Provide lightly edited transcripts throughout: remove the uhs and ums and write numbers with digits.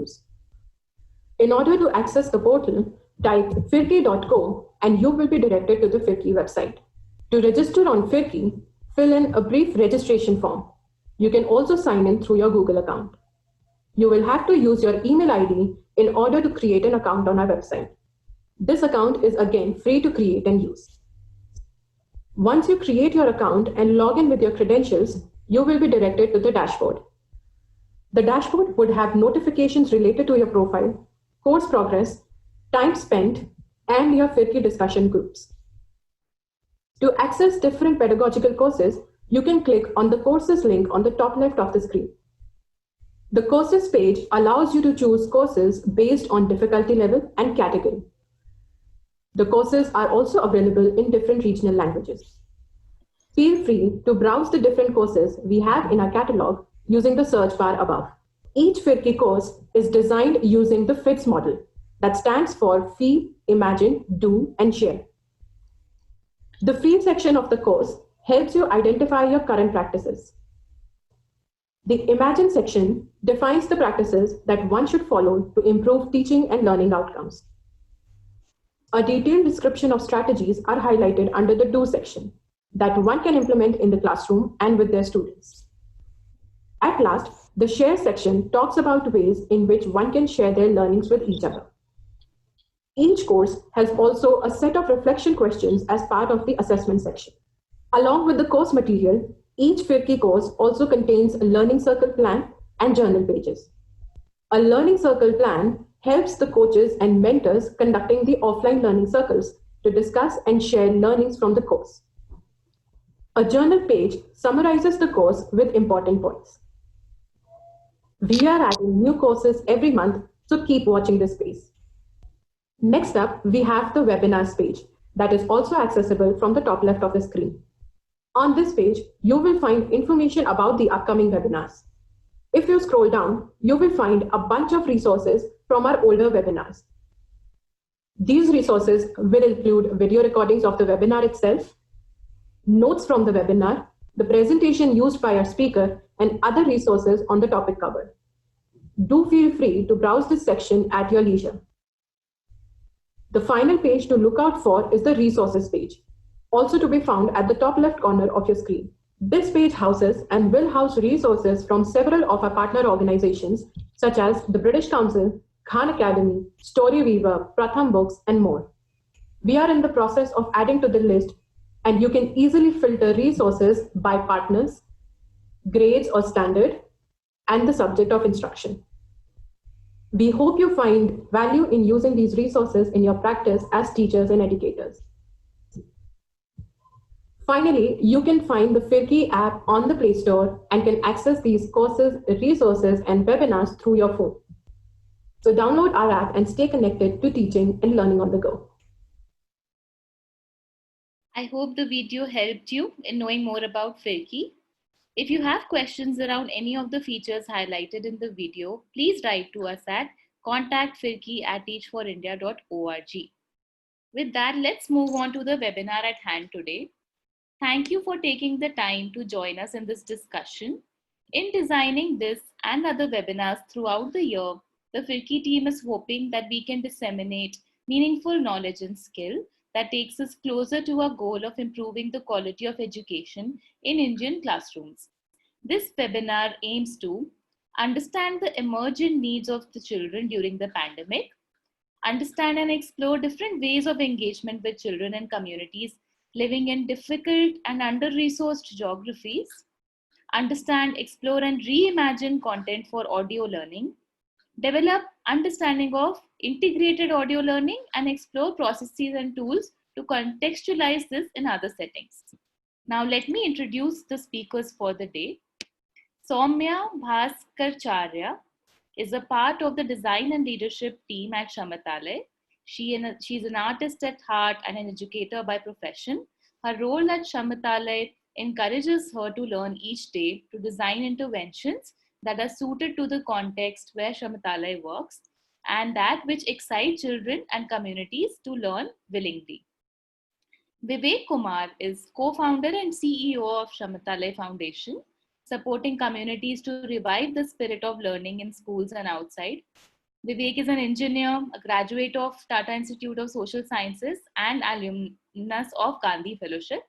use. In order to access the portal, type firki.co and you will be directed to the Firki website. To register on Firki, fill in a brief registration form. You can also sign in through your Google account. You will have to use your email ID in order to create an account on our website. This account is again free to create and use. Once you create your account and log in with your credentials, you will be directed to the dashboard. The dashboard would have notifications related to your profile, course progress, time spent, and your Firki discussion groups. To access different pedagogical courses, you can click on the courses link on the top left of the screen. The courses page allows you to choose courses based on difficulty level and category. The courses are also available in different regional languages. Feel free to browse the different courses we have in our catalog using the search bar above. Each Firki course is designed using the FITS model that stands for Feel, Imagine, Do, and Share. The Feel section of the course helps you identify your current practices. The Imagine section defines the practices that one should follow to improve teaching and learning outcomes. A detailed description of strategies are highlighted under the Do section that one can implement in the classroom and with their students. At last, the Share section talks about ways in which one can share their learnings with each other. Each course has also a set of reflection questions as part of the assessment section. Along with the course material, each Firki course also contains a learning circle plan and journal pages. A learning circle plan helps the coaches and mentors conducting the offline learning circles to discuss and share learnings from the course. A journal page summarizes the course with important points. We are adding new courses every month, so keep watching this space. Next up, we have the webinars page that is also accessible from the top left of the screen. On this page, you will find information about the upcoming webinars. If you scroll down, you will find a bunch of resources from our older webinars. These resources will include video recordings of the webinar itself, notes from the webinar, the presentation used by our speaker, and other resources on the topic covered. Do feel free to browse this section at your leisure. The final page to look out for is the resources page, also to be found at the top left corner of your screen. This page houses and will house resources from several of our partner organizations, such as the British Council, Khan Academy, Storyweaver, Pratham Books, and more. We are in the process of adding to the list, and you can easily filter resources by partners, grades or standard, and the subject of instruction. We hope you find value in using these resources in your practice as teachers and educators. Finally, you can find the Firki app on the Play Store and can access these courses, resources, and webinars through your phone. So download our app and stay connected to teaching and learning on the go. I hope the video helped you in knowing more about Firki. If you have questions around any of the features highlighted in the video, please write to us at contactfirki@teachforindia.org. With that, let's move on to the webinar at hand today. Thank you for taking the time to join us in this discussion. In designing this and other webinars throughout the year, the Firki team is hoping that we can disseminate meaningful knowledge and skill that takes us closer to our goal of improving the quality of education in Indian classrooms. This webinar aims to understand the emergent needs of the children during the pandemic, understand and explore different ways of engagement with children and communities living in difficult and under-resourced geographies, understand, explore, and reimagine content for audio learning, develop understanding of integrated audio learning, and explore processes and tools to contextualize this in other settings. Now let me introduce the speakers for the day. Soumya Bhaskaracharya is a part of the design and leadership team at Shamatalaya. She's an artist at heart and an educator by profession. Her role at Shamatalaya encourages her to learn each day to design interventions that are suited to the context where Shamatalaya works and that which excite children and communities to learn willingly. Vivek Kumar is co-founder and CEO of Shamatalaya Foundation, supporting communities to revive the spirit of learning in schools and outside. Vivek is an engineer, a graduate of Tata Institute of Social Sciences and alumnus of Gandhi Fellowship.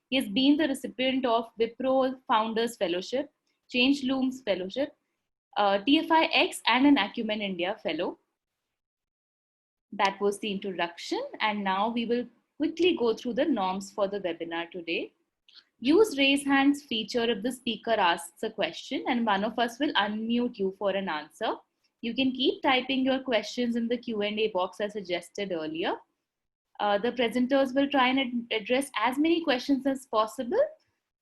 He has been the recipient of Wipro Founders Fellowship, Change Looms Fellowship, TFIX, and an Acumen India Fellow. That was the introduction, and now we will quickly go through the norms for the webinar today. Use raise hands feature if the speaker asks a question, and one of us will unmute you for an answer. You can keep typing your questions in the Q&A box as suggested earlier. The presenters will try and address as many questions as possible.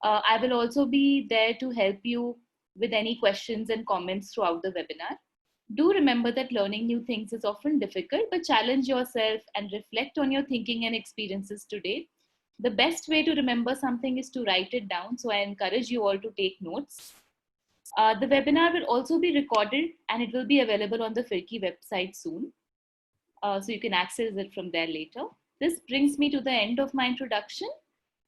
I will also be there to help you with any questions and comments throughout the webinar. Do remember that learning new things is often difficult, but challenge yourself and reflect on your thinking and experiences today. The best way to remember something is to write it down. So I encourage you all to take notes. The webinar will also be recorded and it will be available on the FIRCI website soon. So you can access it from there later. This brings me to the end of my introduction.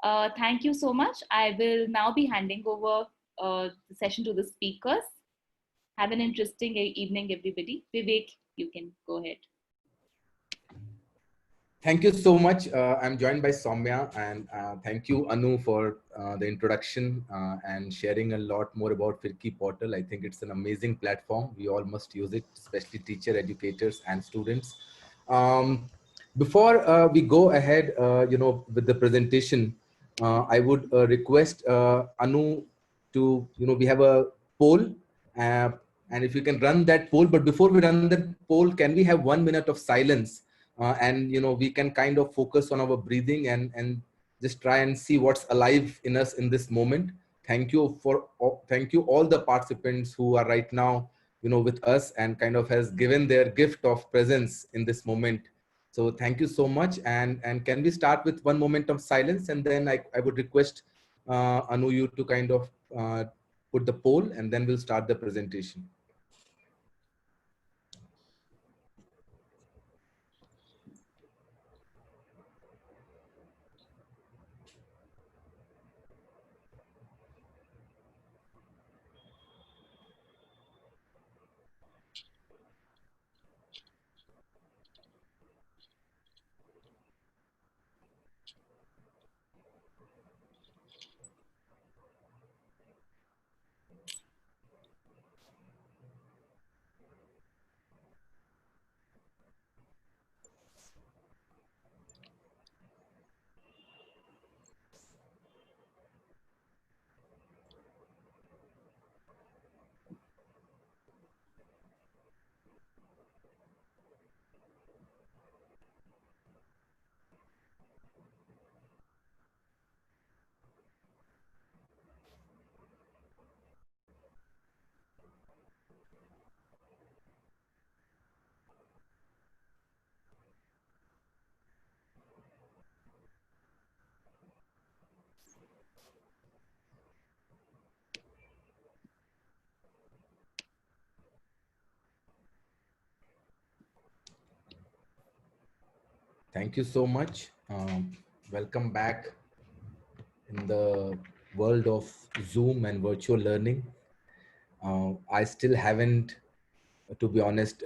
Thank you so much. I will now be handing over the session to the speakers. Have an interesting evening, everybody. Vivek, you can go ahead. Thank you so much. I'm joined by Soumya, and thank you, Anu, for the introduction and sharing a lot more about FIRCI portal. I think it's an amazing platform. We all must use it, especially teacher, educators, and students. Before we go ahead, with the presentation, I would request Anu to, we have a poll, and if you can run that poll. But before we run that poll, can we have 1 minute of silence? And we can kind of focus on our breathing and just try and see what's alive in us in this moment. Thank you all the participants who are right now with us and kind of has given their gift of presence in this moment. So thank you so much. And can we start with 1 moment of silence, and then I would request Anu, you to kind of put the poll, and then we'll start the presentation. Thank you so much. Welcome back in the world of Zoom and virtual learning. I still haven't, to be honest,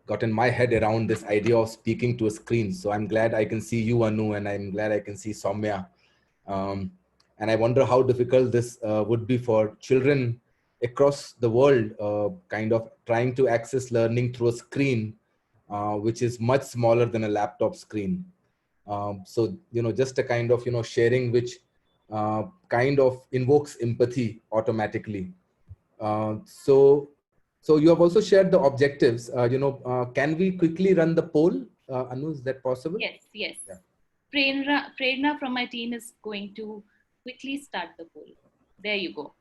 gotten my head around this idea of speaking to a screen. So I'm glad I can see you, Anu, and I'm glad I can see Soumya. And I wonder how difficult this would be for children across the world, kind of trying to access learning through a screen, which is much smaller than a laptop screen. So, just a kind of, sharing which kind of invokes empathy automatically. So you have also shared the objectives. Can we quickly run the poll? Anu, is that possible? Yes. Yeah. Prerna from my team is going to quickly start the poll. There you go.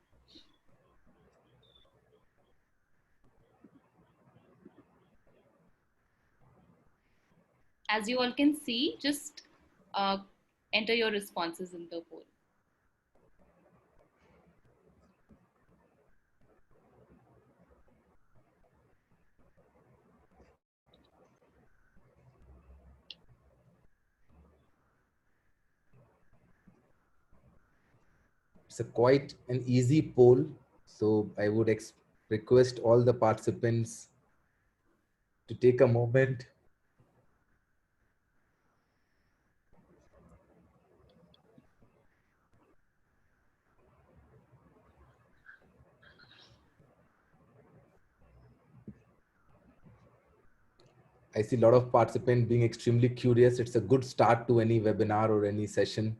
As you all can see, just enter your responses in the poll. It's quite an easy poll. So I would request all the participants to take a moment. I see a lot of participants being extremely curious. It's a good start to any webinar or any session.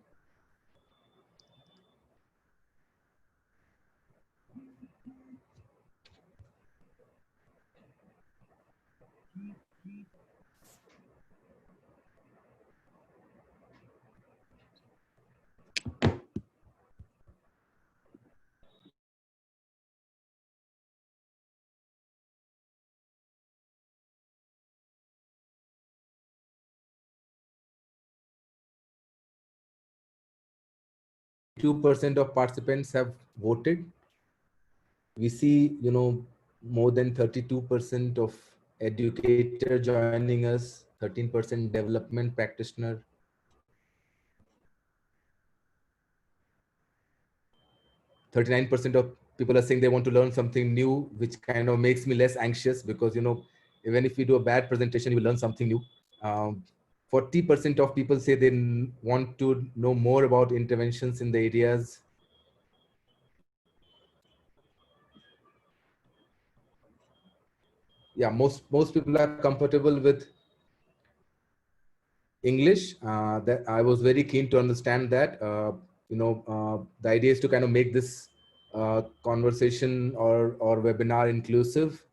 % of participants have voted. We see, more than 32% of educator joining us, 13% development practitioner. 39% of people are saying they want to learn something new, which kind of makes me less anxious because, even if we do a bad presentation, you will learn something new. 40% of people say they want to know more about interventions in the areas. Yeah, most people are comfortable with English. That I was very keen to understand that. The idea is to kind of make this conversation or webinar inclusive.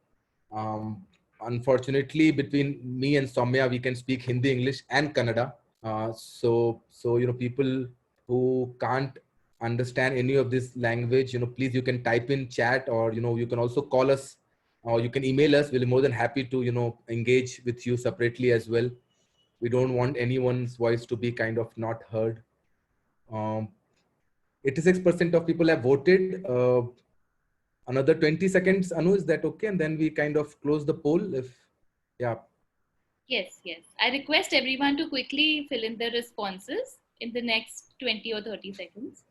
Unfortunately, between me and Soumya, we can speak Hindi, English, and Kannada. So people who can't understand any of this language, please, you can type in chat, or you can also call us, or you can email us. We'll be more than happy to engage with you separately as well. We don't want anyone's voice to be kind of not heard. 86% of people have voted. Another 20 seconds, Anu, is that okay? And then we kind of close the poll yeah. Yes, yes. I request everyone to quickly fill in the responses in the next 20 or 30 seconds.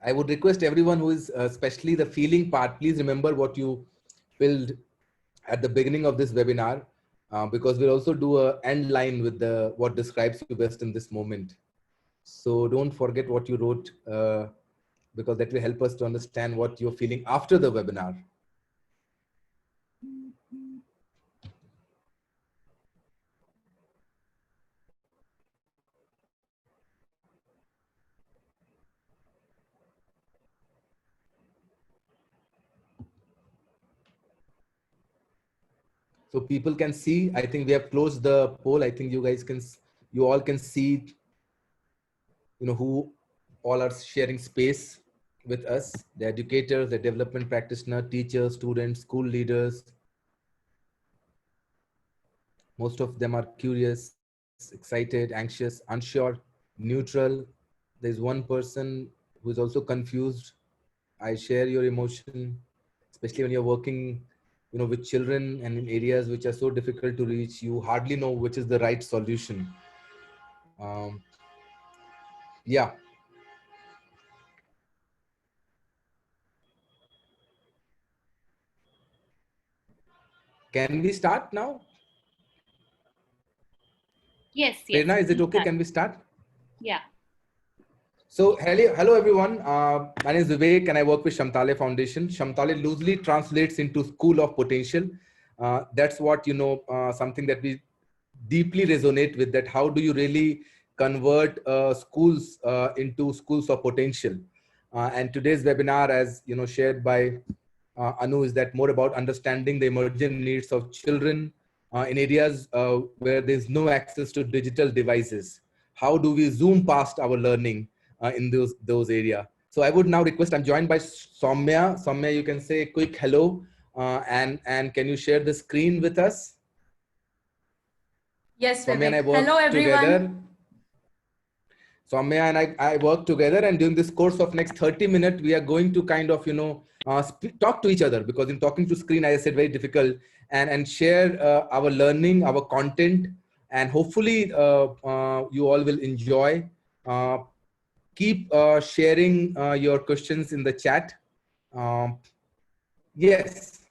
I would request everyone who is, especially the feeling part, please remember what you filled at the beginning of this webinar, because we'll also do a end line with what describes you best in this moment. So don't forget what you wrote, because that will help us to understand what you're feeling after the webinar. So people can see. I think we have closed the poll. I think you all can see, who all are sharing space with us: the educators, the development practitioner, teachers, students, school leaders. Most of them are curious, excited, anxious, unsure, neutral. There's one person who is also confused. I share your emotion, especially when you're working, with children and in areas which are so difficult to reach. You hardly know which is the right solution. Yeah. Can we start now? Yes, yes. Prerna, is it okay? Can we start? Yeah. So hello everyone. My name is Vivek and I work with Shamtale Foundation. Shamtale loosely translates into School of Potential. That's what, something that we deeply resonate with, that how do you really convert schools into schools of potential. And today's webinar, as shared by Anu, is that more about understanding the emerging needs of children in areas where there's no access to digital devices. How do we zoom past our learning in those areas? So I would now request, I'm joined by Soumya. Soumya, you can say a quick hello, and can you share the screen with us? Yes, Soumya and I Vivek. work Hello, everyone. together. Soumya and I work together, and during this course of next 30 minutes, we are going to kind of, talk to each other, because in talking to screen, as I said, very difficult, and share our learning, our content, and hopefully you all will enjoy. Keep sharing your questions in the chat. Yes.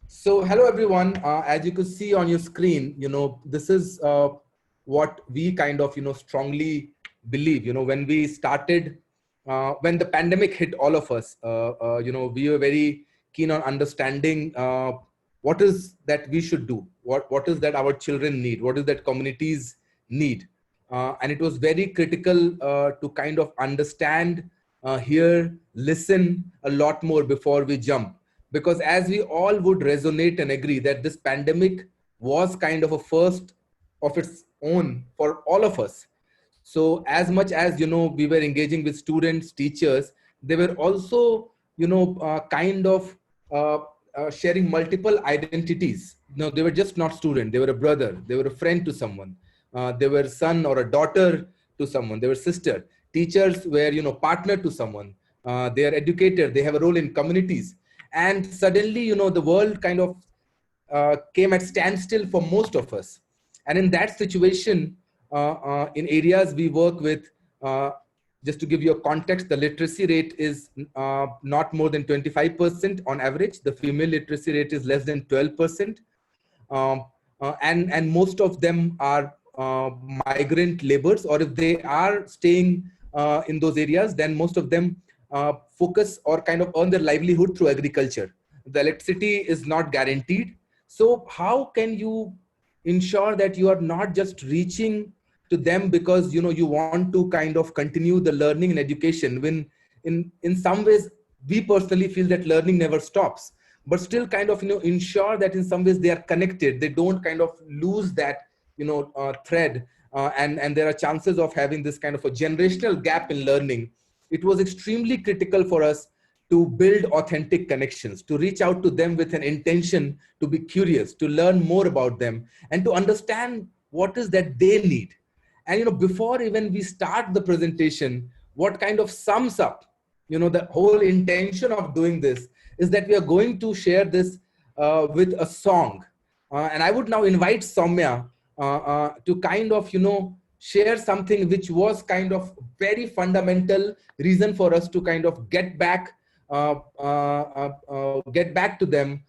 So hello everyone. As you can see on your screen, this is what we kind of strongly believe. When we started, when the pandemic hit all of us, we were very keen on understanding what is that we should do, what is that our children need, what is that communities need, and it was very critical to kind of understand, hear, listen a lot more before we jump. Because as we all would resonate and agree that this pandemic was kind of a first of its own for all of us. So as much as we were engaging with students, teachers, they were also kind of sharing multiple identities. No, they were just not student, they were a brother, they were a friend to someone, they were son or a daughter to someone, they were sister. Teachers were partner to someone, they are educator, they have a role in communities. And suddenly the world kind of came at standstill for most of us. And in that situation, in areas we work with, just to give you a context, the literacy rate is not more than 25% on average. The female literacy rate is less than 12%. And most of them are migrant laborers, or if they are staying in those areas, then most of them focus or kind of earn their livelihood through agriculture. The electricity is not guaranteed. So how can you ensure that you are not just reaching to them because you want to kind of continue the learning and education, when in some ways we personally feel that learning never stops, but still kind of ensure that in some ways they are connected, they don't kind of lose that thread, and there are chances of having this kind of a generational gap in learning. It was extremely critical for us to build authentic connections, to reach out to them with an intention to be curious, to learn more about them, and to understand what is that they need. And before even we start the presentation, what kind of sums up the whole intention of doing this is that we are going to share this with a song. And I would now invite Soumya to kind of share something which was kind of very fundamental reason for us to kind of get back to them,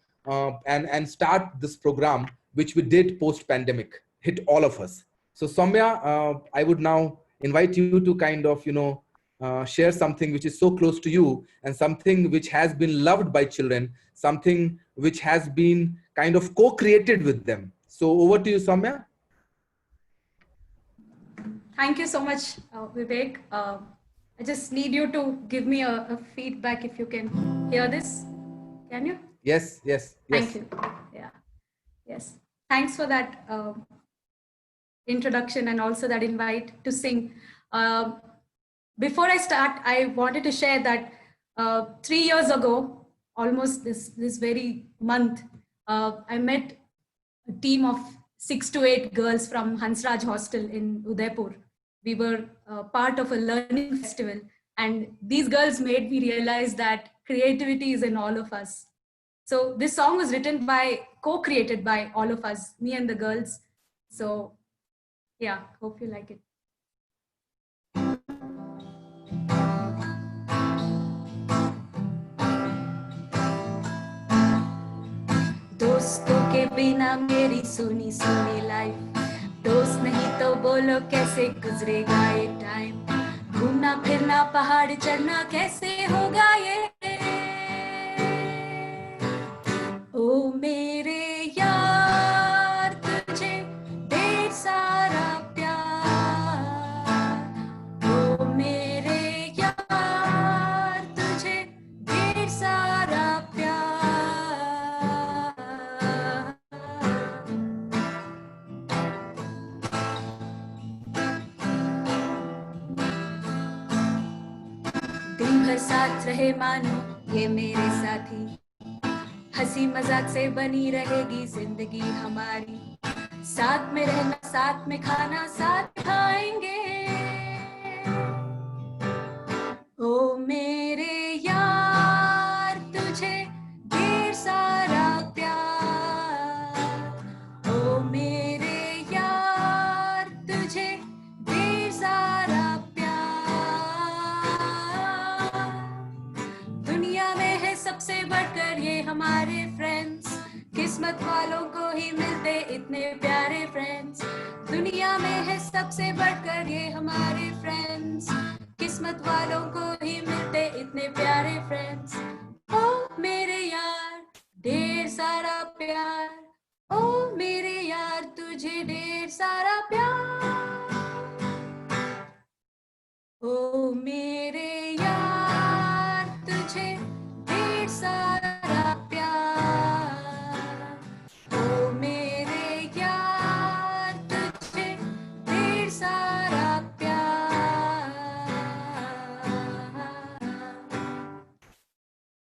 and start this program, which we did post pandemic hit all of us. So Soumya, I would now invite you to kind of share something which is so close to you, and something which has been loved by children, something which has been kind of co-created with them. So over to you, Soumya. Thank you so much, Vivek. I just need you to give me a feedback if you can hear this. Can you? Yes, yes, yes. Thank you. Yeah. Yes. Thanks for that introduction and also that invite to sing. Before I start, I wanted to share that 3 years ago, almost this very month, I met a team of 6 to 8 girls from Hansraj Hostel in Udaipur. We were part of a learning festival, and these girls made me realize that creativity is in all of us. So this song was written co-created by all of us, me and the girls. So yeah, hope you like it. दोस्तों के बिना मेरी सुनी सुनी life, दोस्त नहीं तो बोलो कैसे गुजरेगा ये टाइम, घूमना फिरना पहाड़ चढ़ना कैसे होगा ये, ओ मेरे यार तुझे ढेर सारा प्यार, ओ मेरे यार तुझे ढेर सारा प्यार, दिन भर साथ रहे मानो ये मेरे साथी, हंसी मजाक से बनी रहेगी जिंदगी हमारी, साथ में रहना साथ में खाना साथ खाएंगे, ओ मेरे यार तुझे ढेर सारा प्यार, ओ मेरे यार हमारे फ्रेंड्स, किस्मत वालों को ही मिलते इतने प्यारे फ्रेंड्स, दुनिया में है सबसे बढ़कर ये हमारे फ्रेंड्स, किस्मत वालों को ही मिलते इतने प्यारे फ्रेंड्स। ओ मेरे यार ढेर सारा प्यार, ओ मेरे यार तुझे ढेर सारा प्यार, ओ मेरे यार तुझे ढेर सारा प्यार, ओ मेरे यार तुझे ढेर सारा प्यार।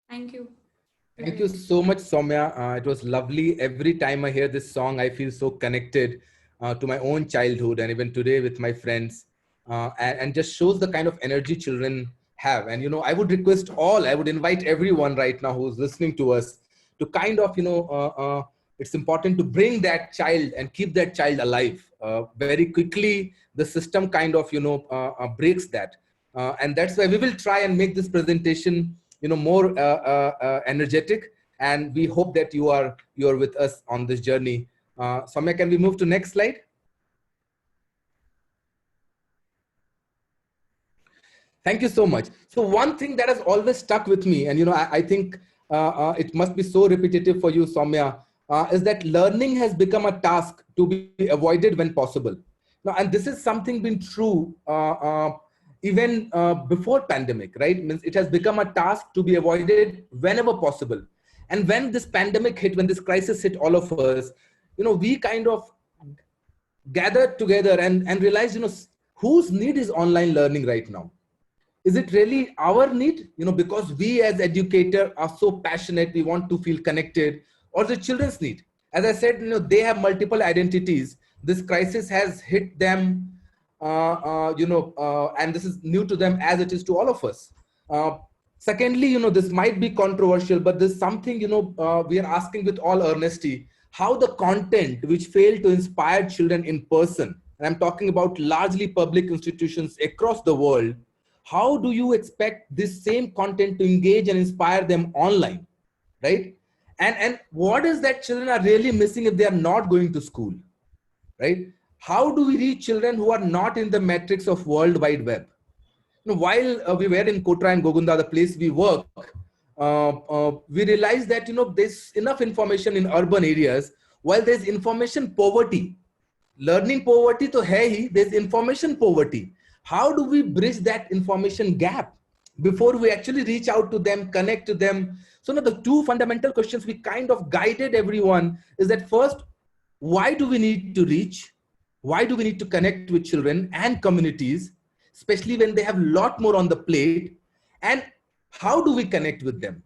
Thank you. Thank you so much, Soumya. It was lovely. Every time I hear this song, I feel so connected to my own childhood and even today with my friends, and just shows the kind of energy children have. And, I would request all, I would invite everyone right now who's listening to us to kind of, it's important to bring that child and keep that child alive. Very quickly, the system kind of, breaks that. And that's why we will try and make this presentation more energetic, and we hope that you are with us on this journey. Soumya, can we move to next slide? Thank you so much. So one thing that has always stuck with me, and I think it must be so repetitive for you, Soumya, is that learning has become a task to be avoided when possible. Now, and this is something been true even before pandemic, right? Means it has become a task to be avoided whenever possible. And when this pandemic hit, when this crisis hit all of us, we kind of gathered together and realized, whose need is online learning right now? Is it really our need? Because we as educators are so passionate, we want to feel connected, or the children's need? As I said, they have multiple identities. This crisis has hit them, and this is new to them as it is to all of us. Secondly, this might be controversial, but there's something, we are asking with all earnesty, how the content which failed to inspire children in person, and I'm talking about largely public institutions across the world, how do you expect this same content to engage and inspire them online, right? And what is that children are really missing if they are not going to school, right? How do we reach children who are not in the metrics of World Wide Web? While we were in Kotra and Gogunda, the place we work, we realized that there's enough information in urban areas, while there's information poverty. Learning poverty to hai hi, there's information poverty. How do we bridge that information gap before we actually reach out to them, connect to them? So now the two fundamental questions we kind of guided everyone is that first, why do we need to reach? Why do we need to connect with children and communities, especially when they have a lot more on the plate? And how do we connect with them?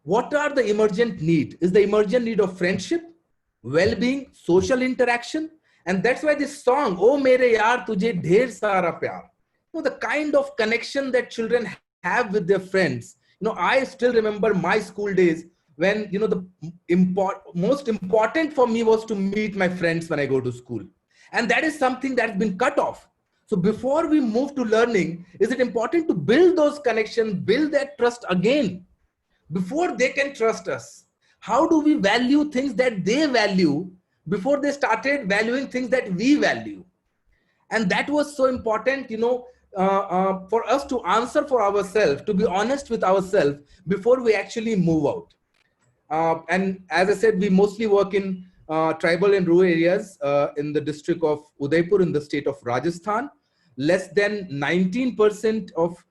What are the emergent needs? Is the emergent need of friendship, well-being, social interaction? And that's why this song, Oh Mere Yaar Tujhe Dher Sara Pyar, the kind of connection that children have with their friends. I still remember my school days when, the most important for me was to meet my friends when I go to school. And that is something that's been cut off. So before we move to learning, is it important to build those connections, build that trust again, before they can trust us? How do we value things that they value before they started valuing things that we value? And that was so important, for us to answer for ourselves, to be honest with ourselves before we actually move out. And as I said, we mostly work in tribal and rural areas in the district of Udaipur in the state of Rajasthan. Less than 19% of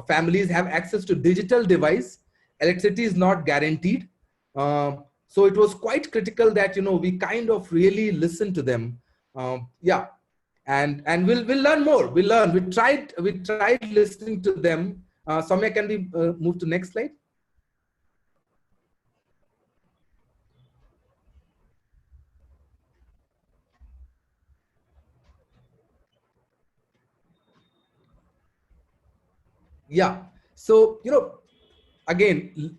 families have access to digital device. Electricity is not guaranteed. So it was quite critical that, we kind of really listen to them. Yeah. And we'll learn more. We tried listening to them. Soumya, can we move to next slide? Yeah. So, again,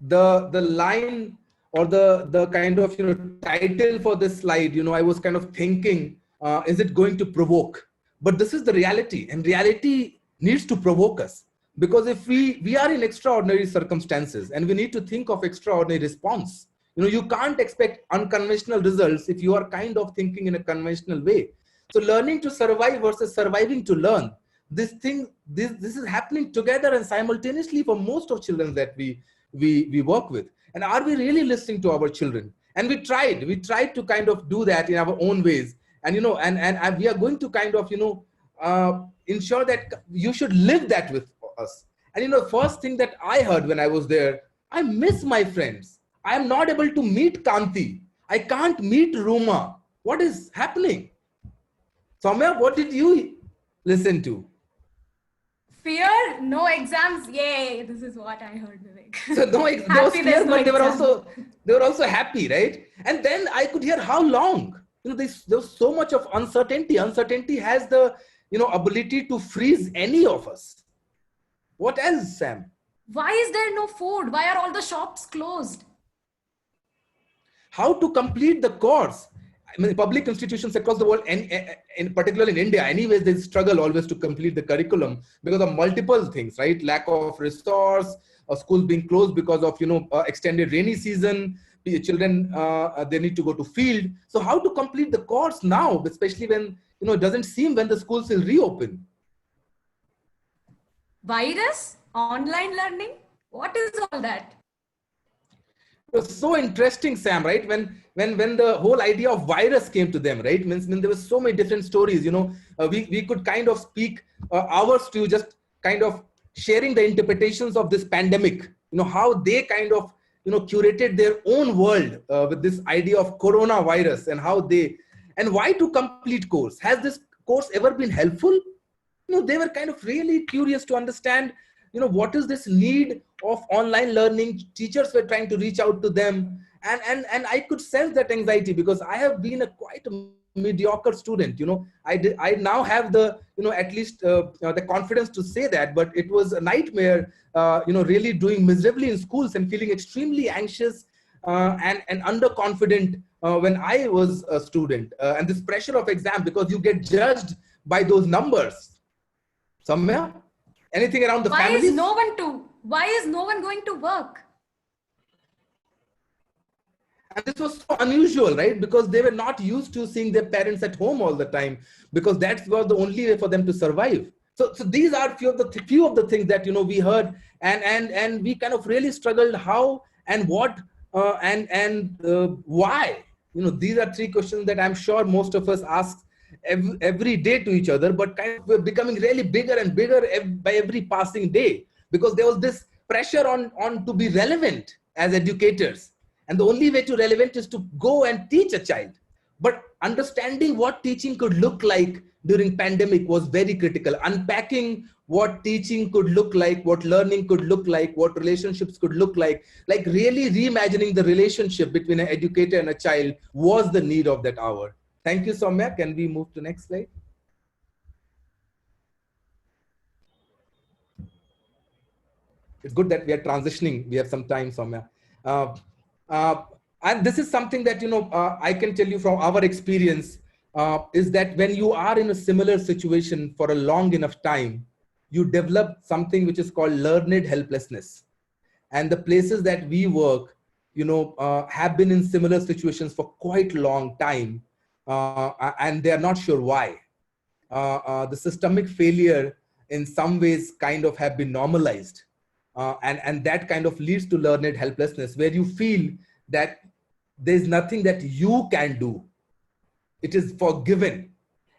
the line or the kind of, title for this slide, I was kind of thinking, is it going to provoke? But this is the reality, and reality needs to provoke us. Because if we are in extraordinary circumstances and we need to think of extraordinary response, you can't expect unconventional results if you are kind of thinking in a conventional way. So learning to survive versus surviving to learn, this is happening together and simultaneously for most of children that we work with. And are we really listening to our children? And we tried to kind of do that in our own ways. And and we are going to kind of ensure that you should live that with us. And first thing that I heard when I was there, I miss my friends. I am not able to meet Kanti. I can't meet Ruma. What is happening? Soumya, what did you listen to? Fear, no exams. Yay! This is what I heard, Vivek. So there was fear, but they were also happy, right? And then I could hear how long. There was so much of uncertainty. Uncertainty has the ability to freeze any of us. What else, Sam? Why is there no food? Why are all the shops closed? How to complete the course? I mean, public institutions across the world, and in particular in India, anyways, they struggle always to complete the curriculum because of multiple things, right? Lack of resource, schools being closed because of extended rainy season. Children they need to go to field. So how to complete the course now, especially when it doesn't seem when the schools will reopen? Virus, online learning. What is all that? It was so interesting, Sam, right? When the whole idea of virus came to them, right? When there were so many different stories, we could kind of speak hours to just kind of sharing the interpretations of this pandemic, how they kind of, curated their own world with this idea of coronavirus and why to complete course. Has this course ever been helpful? They were kind of really curious to understand, what is this need of online learning? Teachers were trying to reach out to them. And I could sense that anxiety because I have been quite a mediocre student. I now have the, at least the confidence to say that, but it was a nightmare, really doing miserably in schools and feeling extremely anxious and underconfident when I was a student. And this pressure of exam because you get judged by those numbers. Somewhere? Anything around the family? Why is no one going to work? And this was so unusual, right? Because they were not used to seeing their parents at home all the time, because that was the only way for them to survive. So these are few of the things that we heard, and we kind of really struggled how and what and why. These are three questions that I'm sure most of us ask every day to each other, but kind of we're becoming really bigger and bigger by every passing day, because there was this pressure on to be relevant as educators. And the only way to relevant is to go and teach a child. But understanding what teaching could look like during pandemic was very critical. Unpacking what teaching could look like, what learning could look like, what relationships could look like really reimagining the relationship between an educator and a child was the need of that hour. Thank you, Soumya. Can we move to next slide? It's good that we are transitioning. We have some time, Soumya. And this is something that, I can tell you from our experience, is that when you are in a similar situation for a long enough time, you develop something which is called learned helplessness. And the places that we work, have been in similar situations for quite a long time, and they are not sure why. The systemic failure in some ways kind of have been normalized. And that kind of leads to learned helplessness, where you feel that there's nothing that you can do. It is forgiven.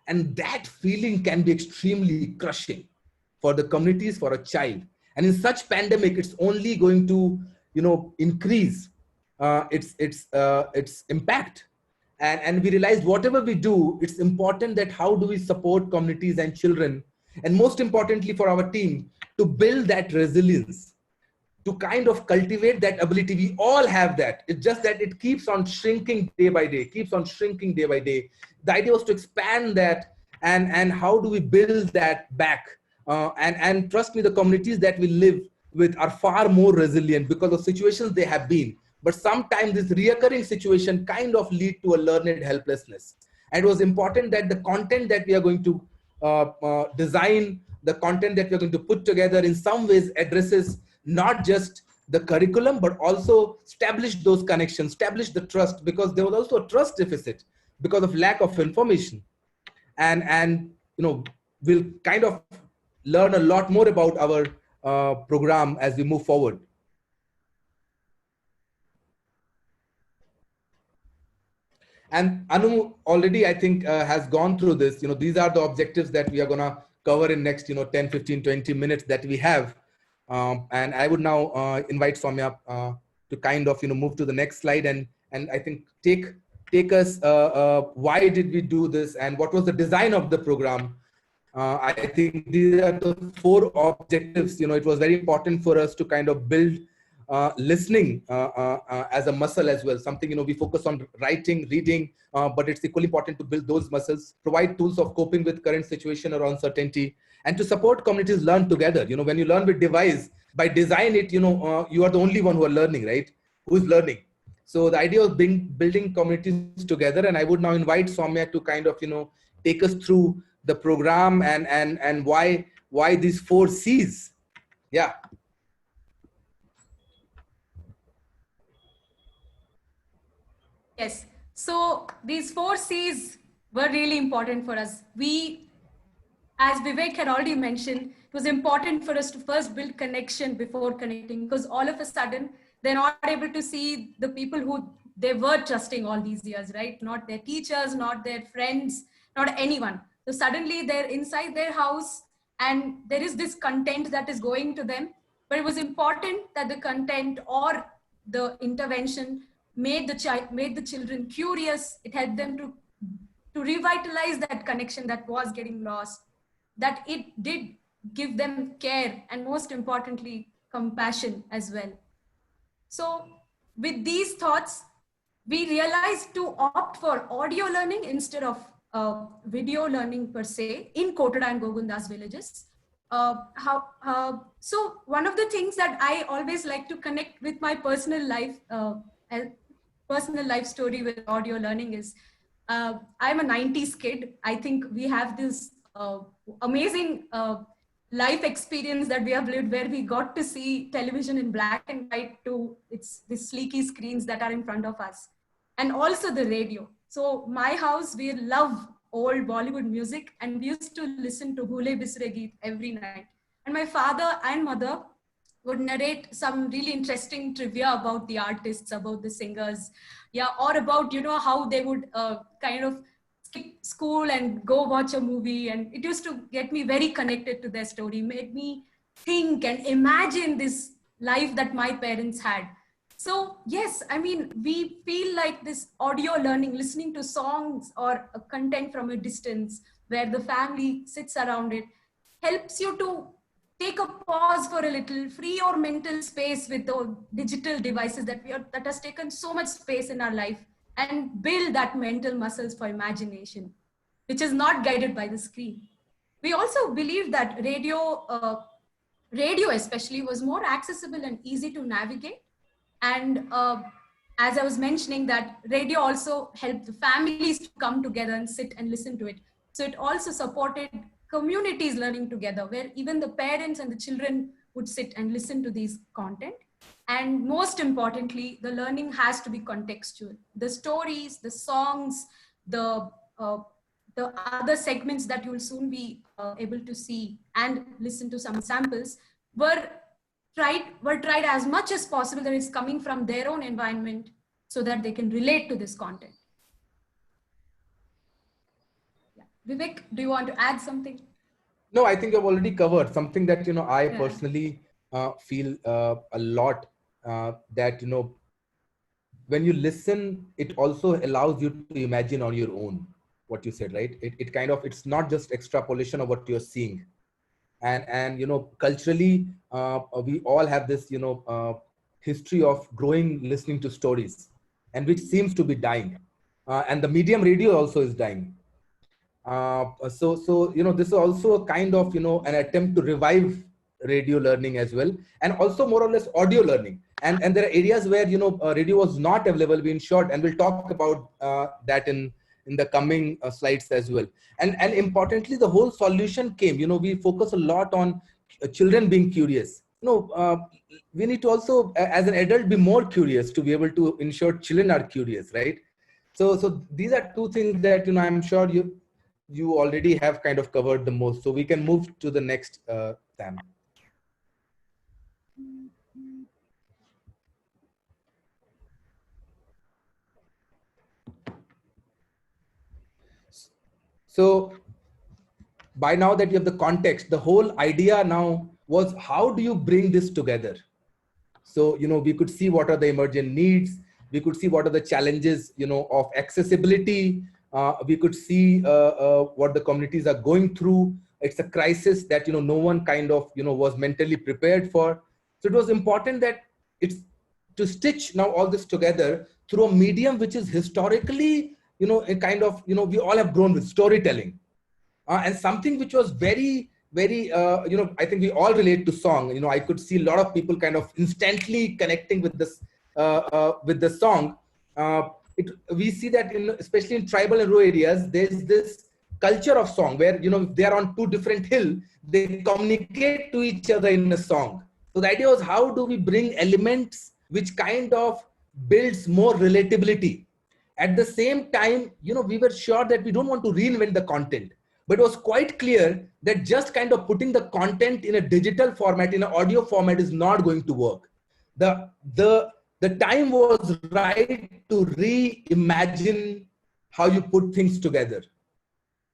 And that feeling can be extremely crushing for the communities, for a child. And in such pandemic, it's only going to, increase its impact. And we realized whatever we do, it's important that how do we support communities and children, and most importantly for our team, to build that resilience, to kind of cultivate that ability. We all have that. It's just that it keeps on shrinking day by day, keeps on shrinking day by day. The idea was to expand that, and how do we build that back? And trust me, the communities that we live with are far more resilient because of situations they have been. But sometimes this reoccurring situation kind of lead to a learned helplessness. And it was important that the content that we are going to design the content that we're going to put together in some ways addresses not just the curriculum, but also establish those connections, establish the trust, because there was also a trust deficit because of lack of information. And we'll kind of learn a lot more about our program as we move forward. And Anu already, I think, has gone through this. These are the objectives that we are going to cover in next 10, 15, 20 minutes that we have. And I would now invite Soumya to kind of move to the next slide and I think take us why did we do this and what was the design of the program. I think these are the 4 objectives. It was very important for us to kind of build listening as a muscle as well. Something, we focus on writing, reading, but it's equally important to build those muscles, provide tools of coping with current situation or uncertainty, and to support communities learn together. When you learn with device, by design it, you are the only one who are learning, right? Who is learning. So the idea of building communities together, and I would now invite Soumya to kind of, take us through the program and why these 4 C's. Yeah. Yes. So these 4 C's were really important for us. As Vivek had already mentioned, it was important for us to first build connection before connecting, because all of a sudden they're not able to see the people who they were trusting all these years, right? Not their teachers, not their friends, not anyone. So suddenly they're inside their house and there is this content that is going to them. But it was important that the content or the intervention made the children curious. It helped them to revitalize that connection that was getting lost, that it did give them care and most importantly, compassion as well. So with these thoughts, we realized to opt for audio learning instead of video learning per se in Kotada and Gogundas villages. So one of the things that I always like to connect with my personal life story with audio learning is, I'm a 90s kid. I think we have this amazing life experience that we have lived where we got to see television in black and white to the sleeky screens that are in front of us, and also the radio. So my house, we love old Bollywood music and we used to listen to Bhule Bisre Geet every night. And my father and mother would narrate some really interesting trivia about the artists, about the singers, or about, how they would kind of skip school and go watch a movie. And it used to get me very connected to their story, made me think and imagine this life that my parents had. So yes, I mean, we feel like this audio learning, listening to songs or content from a distance where the family sits around it, helps you to take a pause for a little, free your mental space with the digital devices that has taken so much space in our life, and build that mental muscles for imagination, which is not guided by the screen. We also believe that radio especially was more accessible and easy to navigate. And as I was mentioning, that radio also helped the families to come together and sit and listen to it. So it also supported communities learning together, where even the parents and the children would sit and listen to these content. And most importantly, the learning has to be contextual. The stories, the songs, the other segments that you will soon be able to see and listen to some samples were tried as much as possible that it's coming from their own environment so that they can relate to this content. Yeah. Vivek, do you want to add something? No, I think I've already covered something that, I personally feel a lot that, when you listen, it also allows you to imagine on your own what you said, right? It kind of, it's not just extrapolation of what you're seeing. And culturally, we all have this, history of growing listening to stories, and which seems to be dying. And the medium radio also is dying. So this is also a kind of, an attempt to revive radio learning as well, and also more or less audio learning. And there are areas where, radio was not available, in short, and we'll talk about that in in the coming slides as well. And importantly, the whole solution came, we focus a lot on children being curious. We need to also, as an adult, be more curious to be able to ensure children are curious, right? So these are two things that, I'm sure you already have kind of covered the most. So we can move to the next, Sam. So by now that you have the context, the whole idea now was, how do you bring this together? So, we could see what are the emergent needs. We could see what are the challenges, of accessibility. We could see what the communities are going through. It's a crisis that, no one kind of, was mentally prepared for. So it was important that it's to stitch now all this together through a medium which is historically, a kind of, we all have grown with storytelling. And something which was very, very, I think we all relate to song. I could see a lot of people kind of instantly connecting with this, with the song. We see that especially in tribal and rural areas, there's this culture of song where, if they're on two different hills, they communicate to each other in a song. So the idea was, how do we bring elements which kind of builds more relatability? At the same time, we were sure that we don't want to reinvent the content. But it was quite clear that just kind of putting the content in a digital format, in an audio format, is not going to work. The time was right to reimagine how you put things together.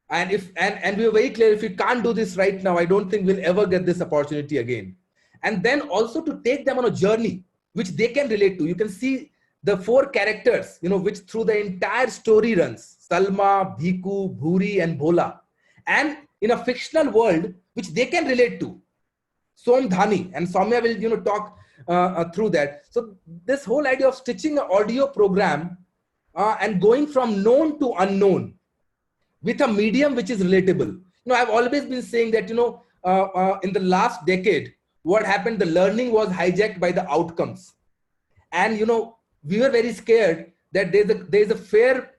And we were very clear, if we can't do this right now, I don't think we'll ever get this opportunity again. And then also to take them on a journey which they can relate to. You can see the four characters, which through the entire story runs: Salma, Bhiku, Bhuri, and Bhola. And in a fictional world, which they can relate to. Somdhani, and Soumya will, talk through that. So this whole idea of stitching an audio program and going from known to unknown with a medium which is relatable. I've always been saying that, in the last decade, what happened, the learning was hijacked by the outcomes. And, we were very scared that there's a fair,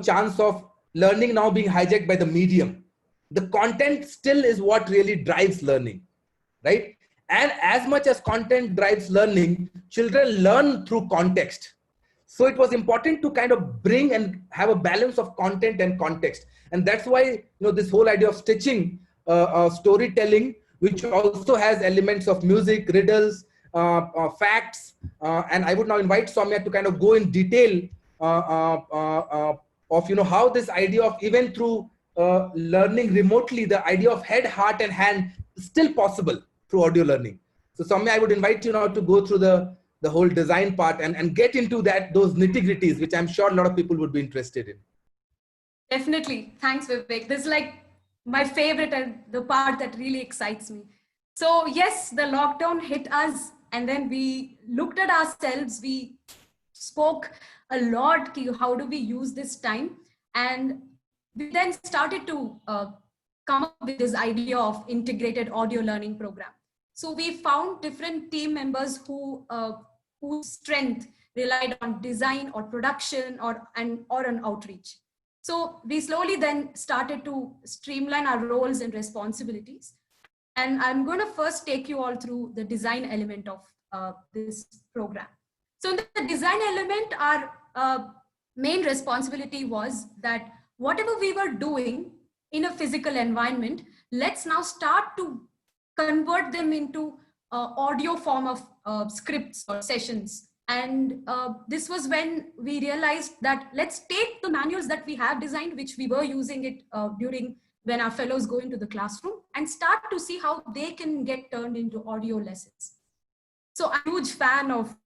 chance of learning now being hijacked by the medium. The content still is what really drives learning, right? And as much as content drives learning, children learn through context. So it was important to kind of bring and have a balance of content and context. And that's why, this whole idea of stitching storytelling, which also has elements of music, riddles, facts. And I would now invite Soumya to kind of go in detail of, how this idea of even through learning remotely, the idea of head, heart, and hand is still possible through audio learning. So Soumya, I would invite you now to go through the whole design part and get into those nitty-gritties, which I'm sure a lot of people would be interested in. Definitely. Thanks, Vivek. This is like my favorite and the part that really excites me. So yes, the lockdown hit us, and then we looked at ourselves. We spoke a lot. How do we use this time? And we then started to come up with this idea of integrated audio learning program. So we found different team members whose strength relied on design or production or on outreach. So we slowly then started to streamline our roles and responsibilities. And I'm going to first take you all through the design element of this program. So in the design element, our main responsibility was that whatever we were doing in a physical environment, let's now start to convert them into audio form of scripts or sessions. And this was when we realized that let's take the manuals that we have designed, which we were using it during when our fellows go into the classroom, and start to see how they can get turned into audio lessons. So I'm a huge fan of,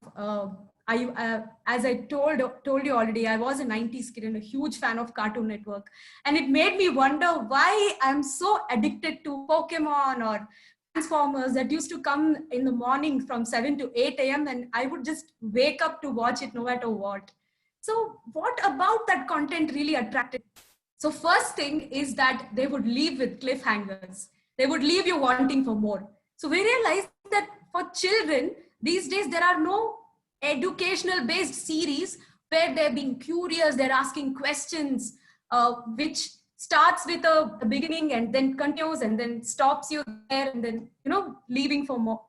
as I told you already, I was a 90s kid and a huge fan of Cartoon Network. And it made me wonder why I'm so addicted to Pokemon or Transformers that used to come in the morning from 7 to 8 a.m. and I would just wake up to watch it no matter what. So what about that content really attracted? So first thing is that they would leave with cliffhangers. They would leave you wanting for more. So we realized that for children, these days, there are no educational based series where they're being curious, they're asking questions. which starts with a beginning and then continues and then stops you there and then, leaving for more,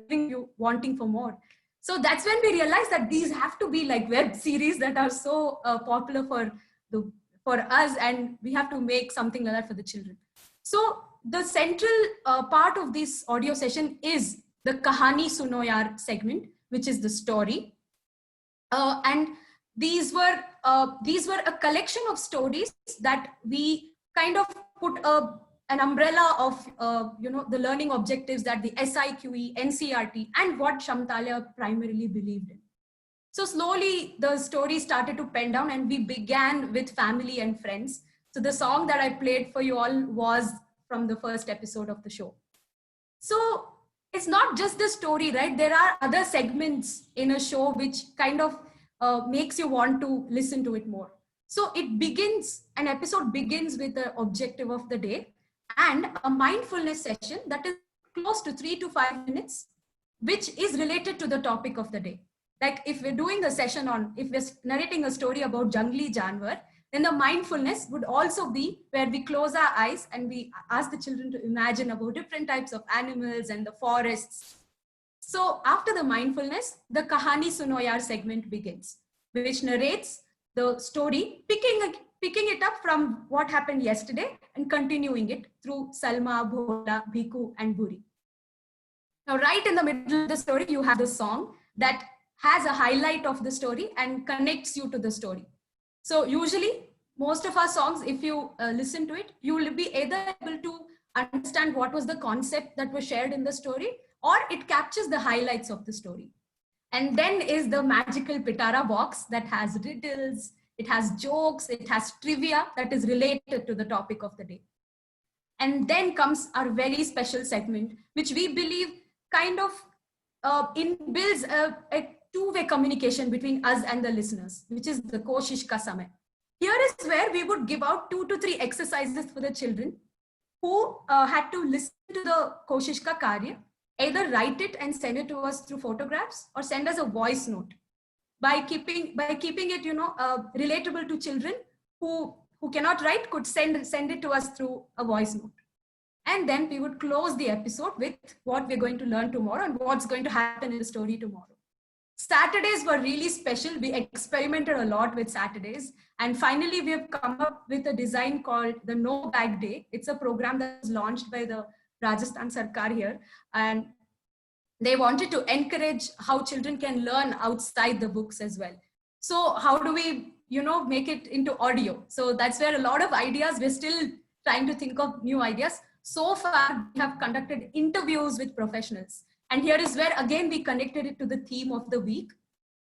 leaving you wanting for more. So that's when we realized that these have to be like web series that are so popular for us, and we have to make something like that for the children. So the central part of this audio session is the Kahani Suno Yaar segment, which is the story. And these were a collection of stories that we kind of put an umbrella of the learning objectives that the SIQE, NCRT, and what Shamtalya primarily believed in. So slowly the story started to pen down, and we began with family and friends. So the song that I played for you all was from the first episode of the show. So it's not just the story, right? There are other segments in a show which kind of makes you want to listen to it more. So an episode begins with the objective of the day and a mindfulness session that is close to 3 to 5 minutes, which is related to the topic of the day. Like if we're doing a session if we're narrating a story about jungli janwar, then the mindfulness would also be where we close our eyes and we ask the children to imagine about different types of animals and the forests. So after the mindfulness, the Kahani Suno Yaar segment begins, which narrates the story, picking it up from what happened yesterday and continuing it through Salma, Bhola, Bhiku, and Buri. Now, right in the middle of the story, you have the song that has a highlight of the story and connects you to the story. So usually, most of our songs, if you listen to it, you will be either able to understand what was the concept that was shared in the story, or it captures the highlights of the story. And then is the magical Pitara box that has riddles, it has jokes, it has trivia that is related to the topic of the day. And then comes our very special segment, which we believe kind of builds a two-way communication between us and the listeners, which is the Koshish Ka Samay. Here is where we would give out 2 to 3 exercises for the children who had to listen to the Koshish Ka Karya, either write it and send it to us through photographs or send us a voice note. By keeping it, relatable to children who cannot write, could send it to us through a voice note. And then we would close the episode with what we're going to learn tomorrow and what's going to happen in the story tomorrow. Saturdays were really special. We experimented a lot with Saturdays. And finally, we have come up with a design called the No Bag Day. It's a program that was launched by the Rajasthan Sarkar here. And they wanted to encourage how children can learn outside the books as well. So how do we, make it into audio? So that's where a lot of ideas, we're still trying to think of new ideas. So far, we have conducted interviews with professionals. And here is where, again, we connected it to the theme of the week.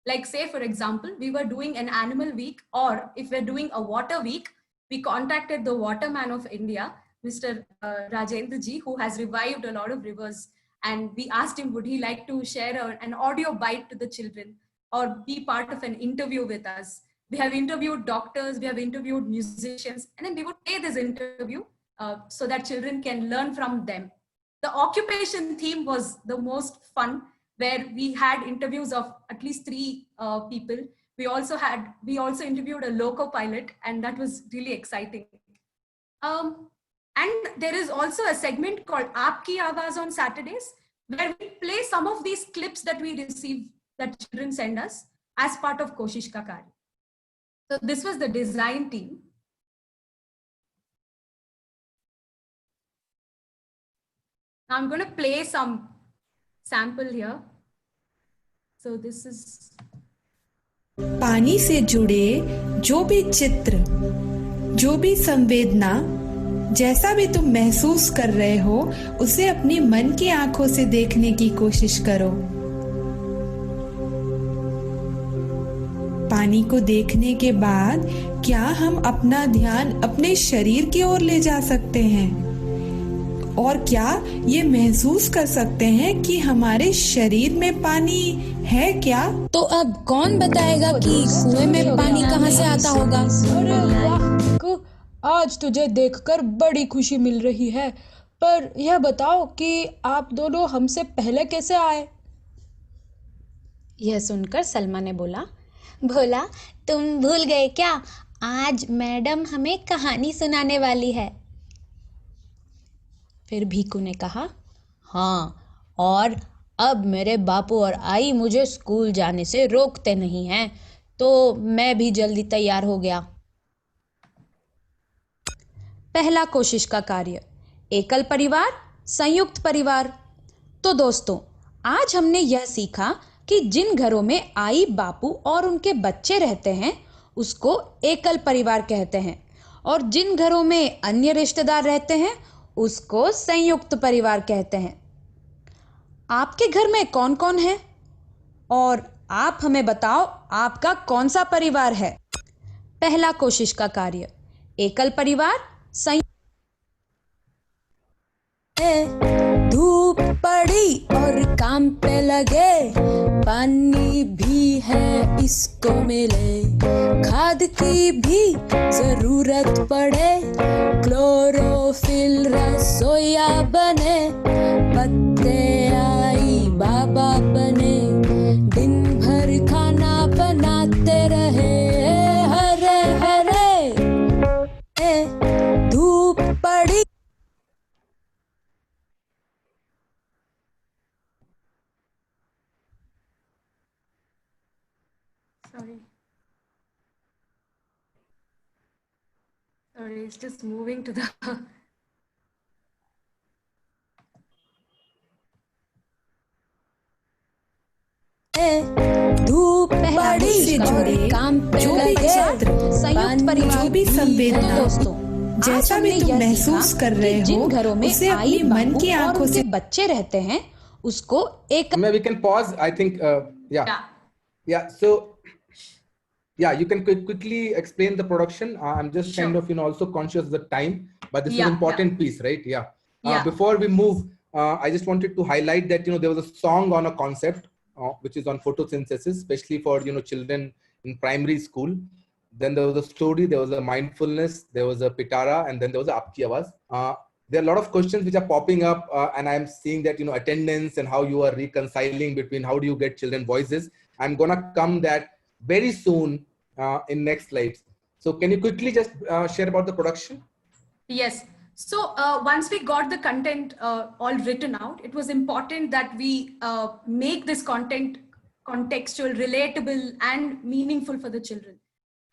Like say, for example, we were doing an animal week, or if we're doing a water week, we contacted the Waterman of India, Mr. Rajendra Ji, who has revived a lot of rivers. And we asked him, would he like to share an audio bite to the children or be part of an interview with us? We have interviewed doctors, we have interviewed musicians, and then we would play this interview so that children can learn from them. The occupation theme was the most fun, where we had interviews of at least 3 people. We also interviewed a loco pilot, and that was really exciting. And there is also a segment called Aapki Awaaz on Saturdays, where we play some of these clips that we receive that children send us as part of Koshish Ka Karya. So this was the design team. Now I'm going to play some sample here. So this is. पानी से जुड़े जो भी चित्र, जो भी संवेदना, जैसा भी तुम महसूस कर रहे हो, उसे अपनी मन की आंखों से देखने की कोशिश करो। पानी को देखने के बाद क्या हम अपना ध्यान अपने शरीर की ओर ले जा सकते हैं? और क्या ये महसूस कर सकते हैं कि हमारे शरीर में पानी है क्या? तो अब कौन बताएगा कि कुएं में पानी कहाँ से आता होगा? अरे वाह, आज तुझे देखकर बड़ी खुशी मिल रही है, पर यह बताओ कि आप दोनों हमसे पहले कैसे आए? यह सुनकर सलमा ने बोला, भोला, तुम भूल गए क्या? आज मैडम हमें कहानी सुनाने वाली है। फिर भीकू ने कहा, हाँ, और अब मेरे बापू और आई मुझे स्कूल जाने से रोकते नहीं हैं, तो मैं भी जल्दी तैयार हो गया। पहला कोशिश का कार्य, एकल परिवार, संयुक्त परिवार। तो दोस्तों, आज हमने यह सीखा कि जिन घरों में आई, बापू और उनके बच्चे रहते हैं उसको एकल परिवार कहते हैं, और जिन घरों में अन्य रिश्तेदार रहते हैं उसको संयुक्त परिवार कहते हैं। आपके घर में कौन कौन है और आप हमें बताओ आपका कौन सा परिवार है। पहला कोशिश का कार्य, एकल परिवार, धूप पड़ी और काम पे लगे, पानी भी है इसको मिले, खाद की भी जरूरत पड़े, क्लोरोफिल रसोया बने, पत्ते आई बाबा बने, दिन भर खाना बनाते रहे, हरे हरे धूप पड़ी। Sorry, it's just moving to the धूप पड़ी से जुड़े काम पे जो भी लगे, चित्र, संयुक्त परिवार जो भी संवेदना, दोस्तों, जैसा भी तुम महसूस कर रहे हो, जिन घरों में उसे आई, अपनी मन की बापू और आंखों से उनके बच्चे रहते हैं उसको एक We can pause. I think, yeah. So, yeah, you can quickly explain the production. I'm just kind of, also conscious of the time, but this is an important piece, right? Yeah. Before we move, I just wanted to highlight that, there was a song on a concept, which is on photosynthesis, especially for, children in primary school. Then there was a story, there was a mindfulness, there was a pitara, and then there was a Aapki Awaaz. There are a lot of questions which are popping up, and I'm seeing that, attendance and how you are reconciling between how do you get children voices. I'm gonna come that very soon in next slides. So can you quickly just share about the production? Yes. So once we got the content all written out, it was important that we make this content contextual, relatable, and meaningful for the children.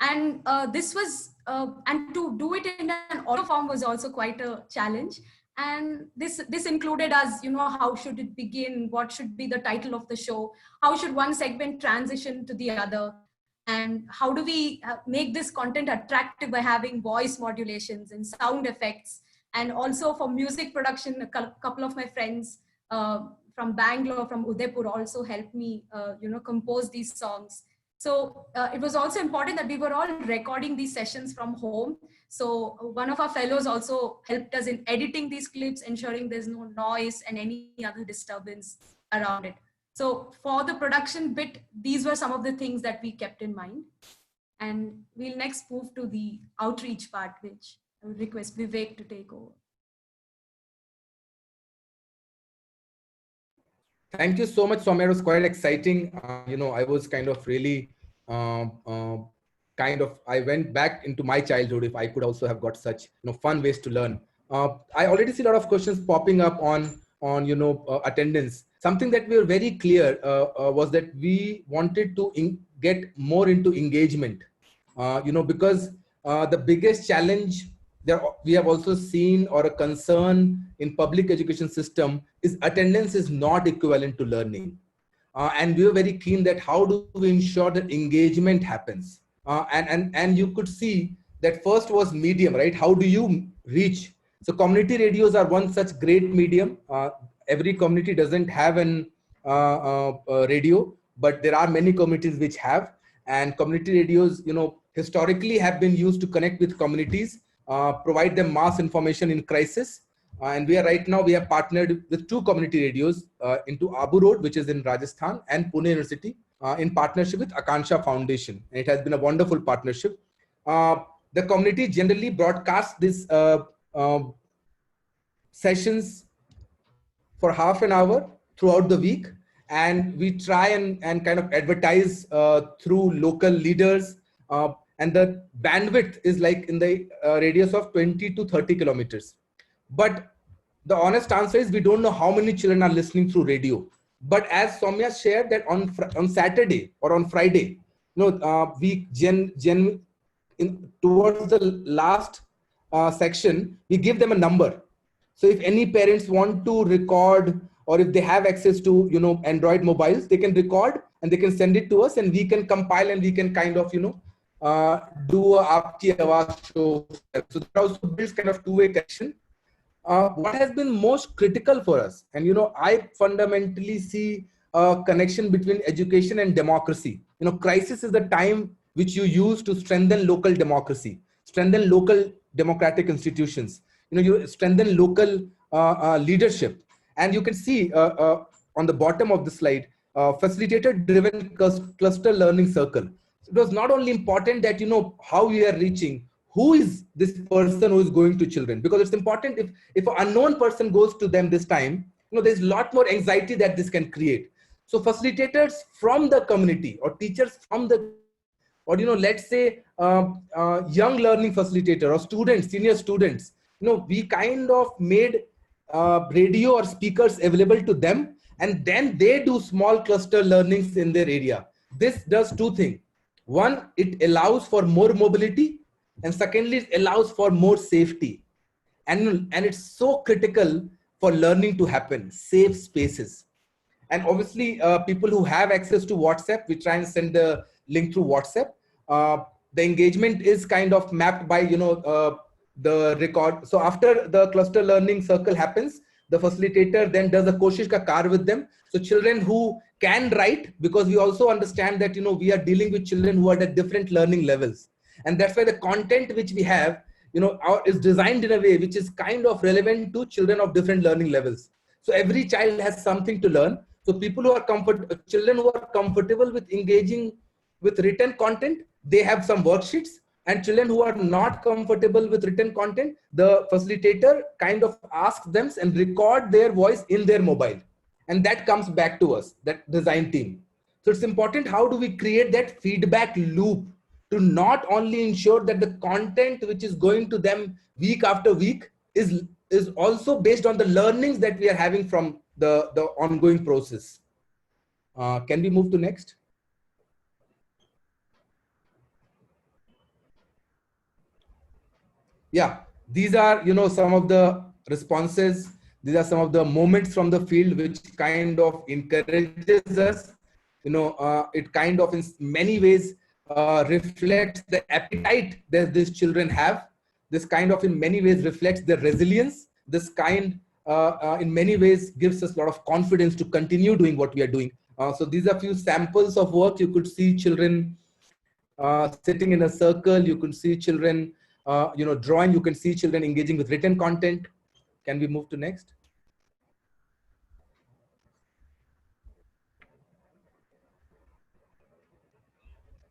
And this was, and to do it in an audio form was also quite a challenge. And this included us, how should it begin? What should be the title of the show? How should one segment transition to the other? And how do we make this content attractive by having voice modulations and sound effects? And also for music production, a couple of my friends from Bangalore, from Udaipur also helped me, compose these songs. So it was also important that we were all recording these sessions from home. So one of our fellows also helped us in editing these clips, ensuring there's no noise and any other disturbance around it. So for the production bit, these were some of the things that we kept in mind. And we'll next move to the outreach part, which I would request Vivek to take over. Thank you so much, Soumya. It was quite exciting. I was kind of really, I went back into my childhood. If I could also have got such, fun ways to learn. I already see a lot of questions popping up on attendance. Something that we were very clear was that we wanted to get more into engagement. Because the biggest challenge that we have also seen, or a concern in public education system, is attendance is not equivalent to learning. And we were very keen that how do we ensure that engagement happens? And you could see that first was medium, right? How do you reach? So community radios are one such great medium. Every community doesn't have an radio, but there are many communities which have. And community radios, historically have been used to connect with communities, provide them mass information in crisis. And we have partnered with 2 community radios into Abu Road, which is in Rajasthan, and Pune University, in partnership with Akansha Foundation. And it has been a wonderful partnership. The community generally broadcasts this sessions for half an hour throughout the week. And we try and kind of advertise through local leaders. and the bandwidth is like in the radius of 20 to 30 kilometers. But the honest answer is we don't know how many children are listening through radio. But as Soumya shared that on Saturday or on Friday, we towards the last section, we give them a number. So if any parents want to record, or if they have access to, Android mobiles, they can record and they can send it to us, and we can compile and we can kind of, do a Aapki Awaaz show. So that also builds kind of two-way connection. What has been most critical for us, and I fundamentally see a connection between education and democracy. Crisis is the time which you use to strengthen local democracy, strengthen local democratic institutions, you strengthen local leadership. And you can see on the bottom of the slide, facilitator driven cluster learning circle. So it was not only important that how we are reaching, who is this person who is going to children, because it's important if an unknown person goes to them this time, there's a lot more anxiety that this can create. So facilitators from the community, or teachers from the, or let's say young learning facilitator or students, senior students, we kind of made radio or speakers available to them, and then they do small cluster learnings in their area. This does two things. One, it allows for more mobility, and secondly, it allows for more safety. And it's so critical for learning to happen, safe spaces. And obviously, people who have access to WhatsApp, we try and send the link through WhatsApp. The engagement is kind of mapped by, the record. So after the cluster learning circle happens, the facilitator then does a Koshish Ka Kar with them. So children who can write, because we also understand that, we are dealing with children who are at different learning levels. And that's why the content which we have, is designed in a way which is kind of relevant to children of different learning levels. So every child has something to learn. So children who are comfortable with engaging with written content, they have some worksheets. And children who are not comfortable with written content, the facilitator kind of asks them and record their voice in their mobile. And that comes back to us, that design team. So it's important, how do we create that feedback loop to not only ensure that the content which is going to them week after week is also based on the learnings that we are having from the ongoing process. Can we move to next? Yeah, these are, some of the responses. These are some of the moments from the field which kind of encourages us. It kind of in many ways reflects the appetite that these children have. This kind of in many ways reflects their resilience. This kind in many ways gives us a lot of confidence to continue doing what we are doing. So these are a few samples of work. You could see children sitting in a circle. You could see children drawing. You can see children engaging with written content. Can we move to next?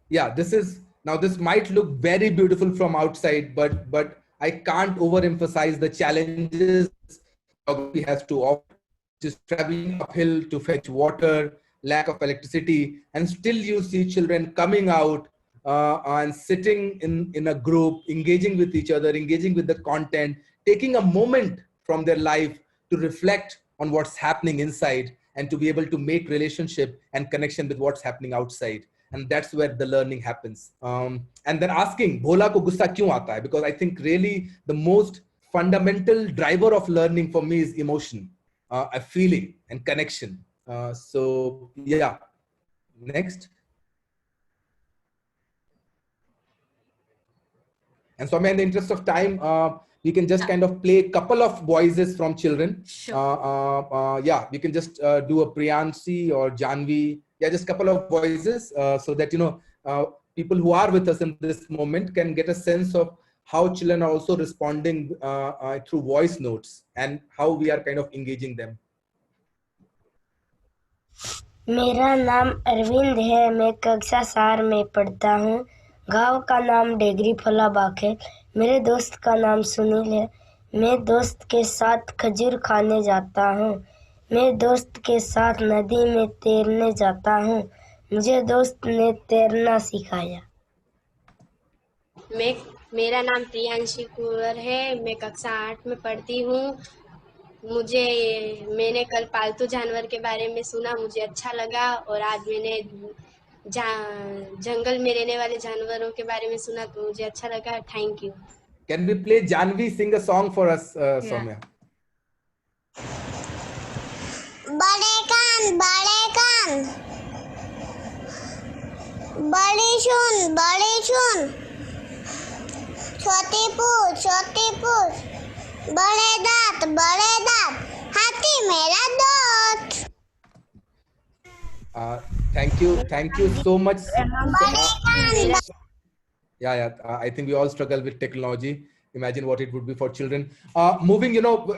Yeah, this might look very beautiful from outside, but I can't overemphasize the challenges geography has to offer, just traveling uphill to fetch water, lack of electricity, and still you see children coming out and sitting in a group, engaging with each other, engaging with the content, taking a moment from their life to reflect on what's happening inside and to be able to make relationship and connection with what's happening outside. And that's where the learning happens. And then asking, bhola ko gussa kyun aata hai? Because I think really the most fundamental driver of learning for me is emotion, a feeling and connection. So yeah, next. And so in the interest of time, we can just kind of play a couple of voices from children. Sure. Yeah, we can just do a Priyanshi or Janvi. Yeah, just a couple of voices so that, people who are with us in this moment can get a sense of how children are also responding through voice notes and how we are kind of engaging them. मेरा नाम अरविंद है। मैं कक्षा 4 में पढ़ता हूँ। गांव का नाम डेगरी फलाबाग है। मेरे दोस्त का नाम सुनील है। मैं दोस्त के साथ खजूर खाने जाता हूँ। मैं दोस्त के साथ नदी में तैरने जाता हूँ। मुझे दोस्त ने तैरना सिखाया। मेरा नाम प्रियांशी कुंवर है। मैं कक्षा 8 में पढ़ती हूँ। मैंने कल पालतू जानवर के बारे में सुना, मुझे अच्छा लगा। और आज मैंने जंगल में रहने वाले जानवरों के बारे में सुना तो मुझे अच्छा लगा। Thank you. Can we play Janvi sing a song for us, Soumya? बड़े कान बड़ी सुन छोटी पूछ बड़े दांत हाथी मेरा दोस्त। Thank you so much. बड़े कान Yeah. I think we all struggle with technology. Imagine what it would be for children. Moving,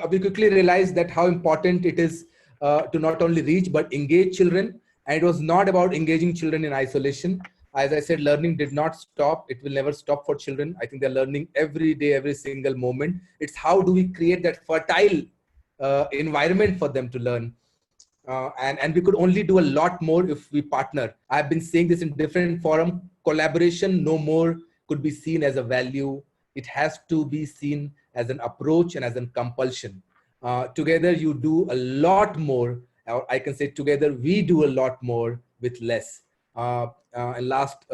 we quickly realized that how important it is to not only reach but engage children. And it was not about engaging children in isolation. As I said, learning did not stop. It will never stop for children. I think they're learning every day, every single moment. It's how do we create that fertile environment for them to learn. And we could only do a lot more if we partner. I've been saying this in different forums. Collaboration no more could be seen as a value. It has to be seen as an approach and as a compulsion. Together you do a lot more, or I can say together we do a lot more with less. In last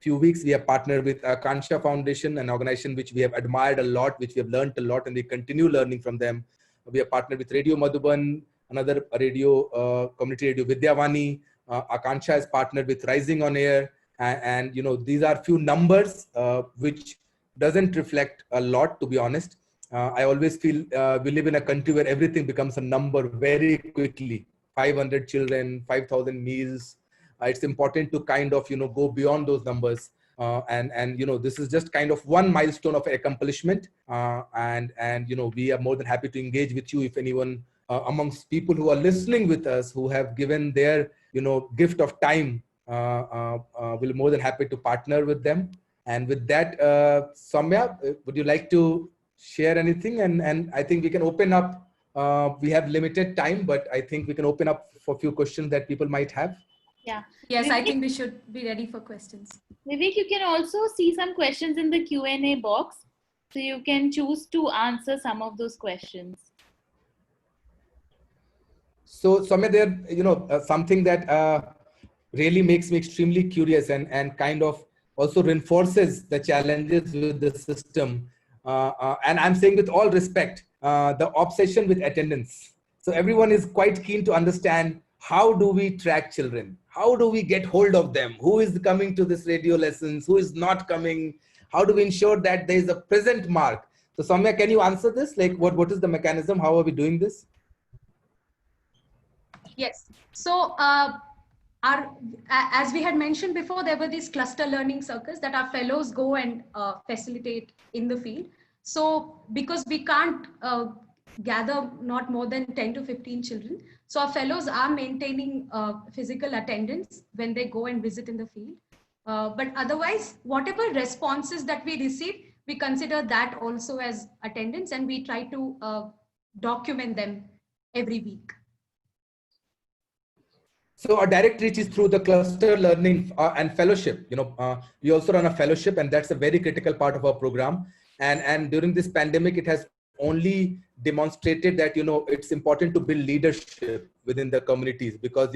few weeks, we have partnered with Akansha Foundation, an organization which we have admired a lot, which we have learned a lot, and we continue learning from them. We have partnered with Radio Madhuban, another radio, community radio, Vidyavani. Akansha has partnered with Rising on Air. And these are few numbers which doesn't reflect a lot, to be honest. I always feel we live in a country where everything becomes a number very quickly. 500 children, 5,000 meals. It's important to kind of go beyond those numbers. And this is just kind of one milestone of accomplishment. And we are more than happy to engage with you if anyone amongst people who are listening with us who have given their gift of time. We're more than happy to partner with them. And with that, Soumya, would you like to share anything? And I think we can open up. We have limited time, but I think we can open up for a few questions that people might have. Yeah. Yes, Vivek, I think we should be ready for questions. Vivek, you can also see some questions in the Q&A box. So you can choose to answer some of those questions. So Soumya, there, something that really makes me extremely curious and kind of also reinforces the challenges with the system. And I'm saying with all respect, the obsession with attendance. So everyone is quite keen to understand, how do we track children? How do we get hold of them? Who is coming to this radio lessons? Who is not coming? How do we ensure that there is a present mark? So Soumya, can you answer this? Like what is the mechanism? How are we doing this? Yes. So as we had mentioned before, there were these cluster learning circles that our fellows go and facilitate in the field. So because we can't gather not more than 10 to 15 children, so our fellows are maintaining physical attendance when they go and visit in the field. But otherwise, whatever responses that we receive, we consider that also as attendance, and we try to document them every week. So our direct reach is through the cluster learning and fellowship. We also run a fellowship, and that's a very critical part of our program. And during this pandemic, it has only demonstrated that it's important to build leadership within the communities, because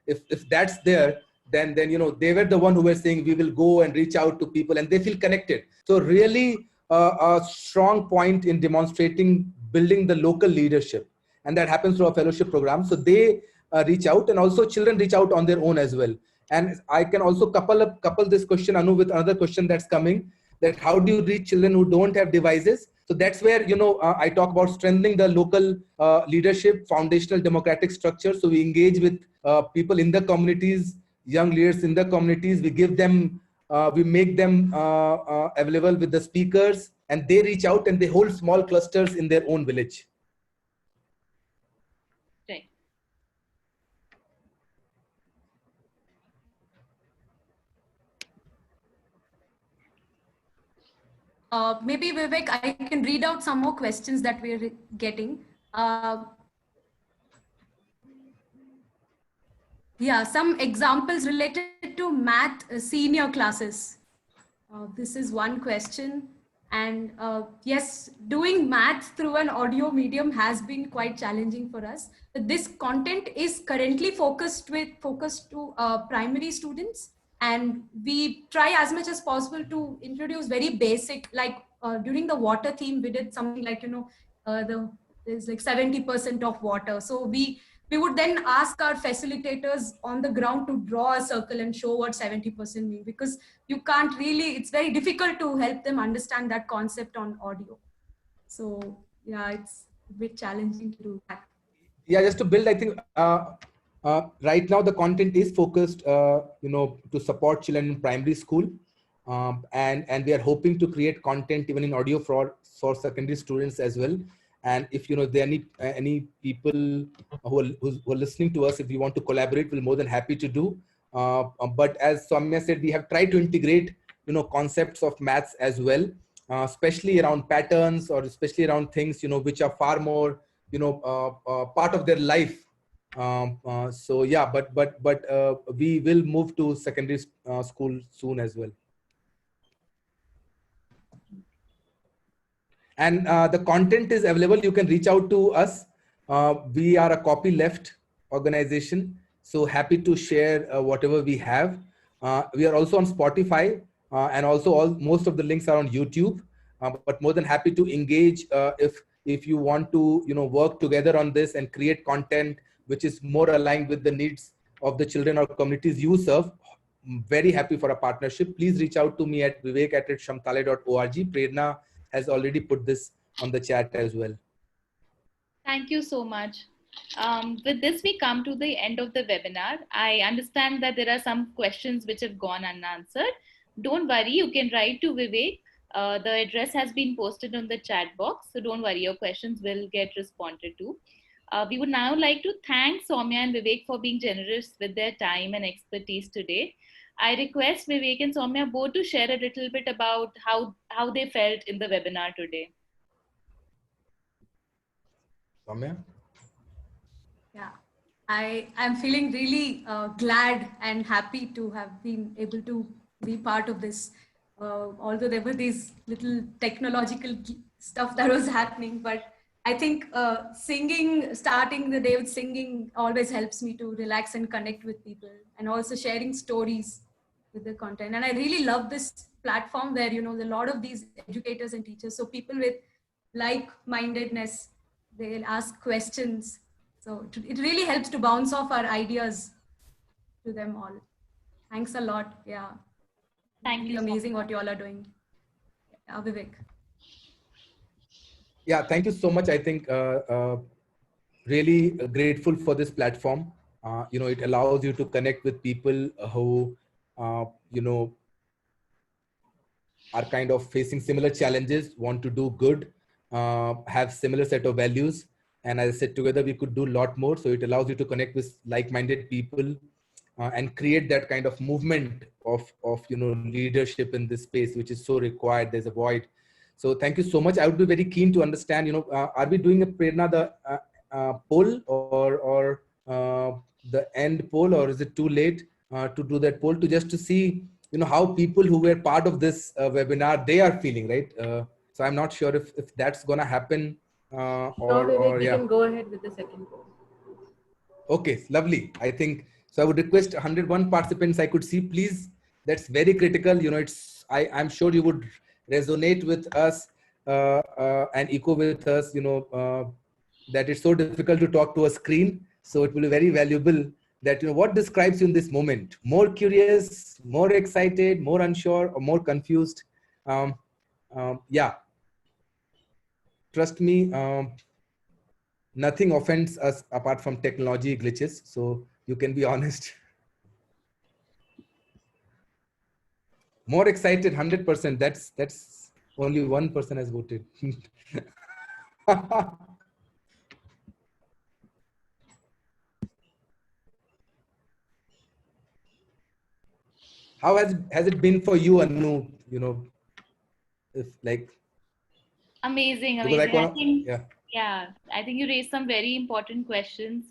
if that's there, then they were the one who were saying we will go and reach out to people, and they feel connected. So really a strong point in demonstrating building the local leadership, and that happens through our fellowship program. So they reach out, and also children reach out on their own as well. And I can also couple this question, Anu, with another question that's coming, that how do you reach children who don't have devices? So that's where I talk about strengthening the local leadership, foundational democratic structure. So we engage with people in the communities, young leaders in the communities. We give them, we make them available with the speakers, and they reach out and they hold small clusters in their own village. Maybe Vivek, I can read out some more questions that we're getting. Yeah, some examples related to math senior classes. This is one question. And yes, doing math through an audio medium has been quite challenging for us. But this content is currently focused to primary students. And we try as much as possible to introduce very basic, like during the water theme, we did something like, there's like 70% of water. So we would then ask our facilitators on the ground to draw a circle and show what 70% mean, because you can't really, it's very difficult to help them understand that concept on audio. So yeah, it's a bit challenging to do that. Yeah, just to build, I think right now the content is focused, to support children in primary school. And we are hoping to create content even in audio for secondary students as well. And if there are any people who are listening to us, if you want to collaborate, we're more than happy to do. But as Soumya said, we have tried to integrate concepts of maths as well, especially around patterns, or especially around things which are far more part of their life. So yeah, but we will move to secondary school soon as well. And the content is available. You can reach out to us. We are a copyleft organization, so happy to share whatever we have. We are also on Spotify, and also most of the links are on YouTube. But more than happy to engage if you want to work together on this and create content which is more aligned with the needs of the children or communities you serve. Very happy for a partnership. Please reach out to me at vivek@shamtale.org. Prerna has already put this on the chat as well. Thank you so much. With this, we come to the end of the webinar. I understand that there are some questions which have gone unanswered. Don't worry, you can write to Vivek. The address has been posted on the chat box, so don't worry, your questions will get responded to. We would now like to thank Soumya and Vivek for being generous with their time and expertise today. I request Vivek and Soumya both to share a little bit about how they felt in the webinar today. Soumya? Yeah, I'm feeling really glad and happy to have been able to be part of this. Although there were these little technological stuff that was happening, but I think starting the day with singing always helps me to relax and connect with people, and also sharing stories with the content. And I really love this platform where, a lot of these educators and teachers, so people with like-mindedness, they'll ask questions. So it really helps to bounce off our ideas to them all. Thanks a lot. Yeah. Thank you. Amazing what you all are doing. Yeah, Vivek. Yeah, thank you so much. I think really grateful for this platform. It allows you to connect with people who, are kind of facing similar challenges, want to do good, have similar set of values. And as I said, together we could do a lot more. So it allows you to connect with like-minded people and create that kind of movement of leadership in this space, which is so required. There's a void. So thank you so much. I would be very keen to understand, are we doing a Prerna, the poll or the end poll, or is it too late to do that poll to see, how people who were part of this webinar, they are feeling, right? So I'm not sure if that's going to happen Vivek, you can go ahead with the second poll. Okay, lovely. I think, so I would request 101 participants I could see, please. That's very critical. I'm sure you would resonate with us and echo with us, that it's so difficult to talk to a screen. So it will be very valuable that, what describes you in this moment? More curious, more excited, more unsure, or more confused? Yeah. Trust me, nothing offends us apart from technology glitches. So you can be honest. More excited, 100%. That's only one person has voted. How has it been for you, Anu? If like amazing. I think you raised some very important questions.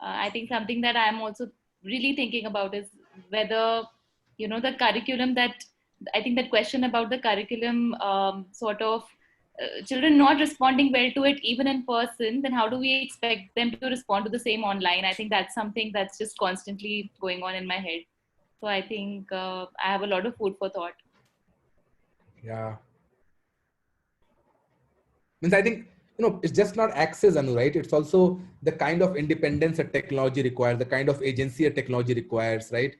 I think something that I'm also really thinking about is whether the curriculum that I think that question about the curriculum, children not responding well to it even in person, then how do we expect them to respond to the same online? I think that's something that's just constantly going on in my head. So I think I have a lot of food for thought. Yeah. Means I think, it's just not access, Anu, right? It's also the kind of independence a technology requires, the kind of agency a technology requires, right?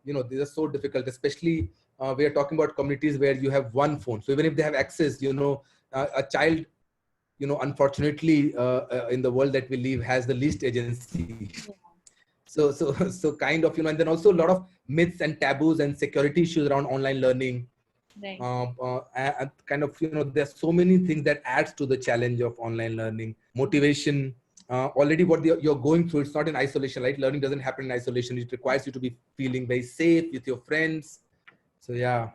These are so difficult, especially we are talking about communities where you have one phone. So even if they have access, a child, unfortunately, in the world that we live, has the least agency. So kind of, and then also a lot of myths and taboos and security issues around online learning. Right. And kind of, there's so many things that adds to the challenge of online learning. Motivation, already what you're going through, it's not in isolation, right? Learning doesn't happen in isolation. It requires you to be feeling very safe with your friends. So yeah.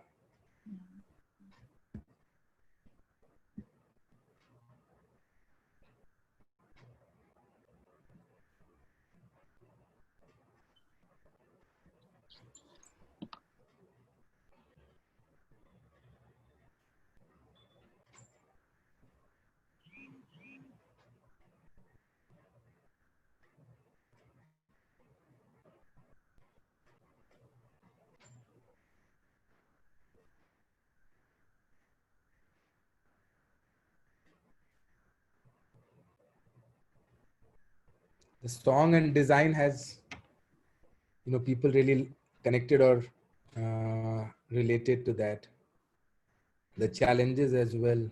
The song and design has, people really connected or related to that. The challenges as well.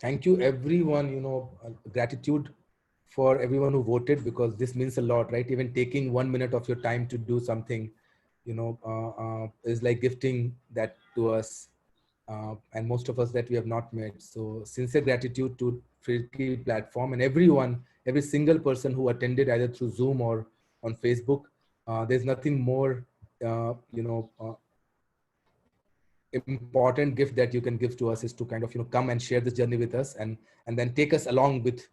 Thank you, everyone. Gratitude for everyone who voted, because this means a lot, right? Even taking 1 minute of your time to do something, is like gifting that to us. And most of us that we have not met. So sincere gratitude to Firki platform and everyone, every single person who attended either through Zoom or on Facebook. There's nothing more, important gift that you can give to us is to kind of, come and share this journey with us and then take us along with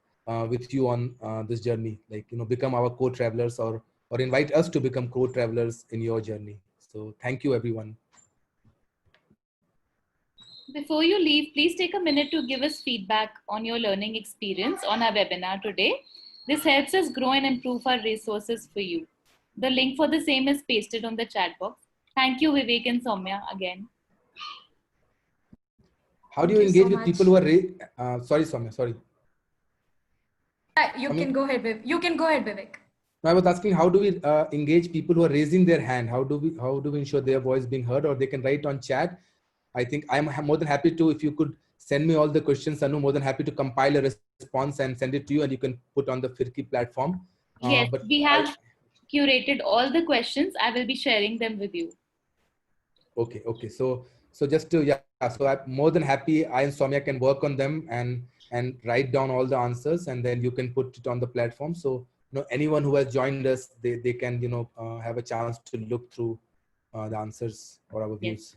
you on this journey, like, become our co-travelers or invite us to become co-travelers in your journey. So thank you, everyone. Before you leave, please take a minute to give us feedback on your learning experience on our webinar today. This helps us grow and improve our resources for you. The link for the same is pasted on the chat box. Thank you, Vivek and Soumya, again. How do you engage with people who are sorry, Soumya, sorry. You can go ahead, Vivek. I was asking, how do we engage people who are raising their hand? How do we ensure their voice being heard, or they can write on chat? I think I'm more than happy to, if you could send me all the questions, Anu, more than happy to compile a response and send it to you, and you can put on the Firki platform. Yes, but we have curated all the questions. I will be sharing them with you. Okay. So just to, so I'm more than happy, I and Soumya can work on them and write down all the answers, and then you can put it on the platform. So, anyone who has joined us, they can, have a chance to look through the answers or our views. Yes.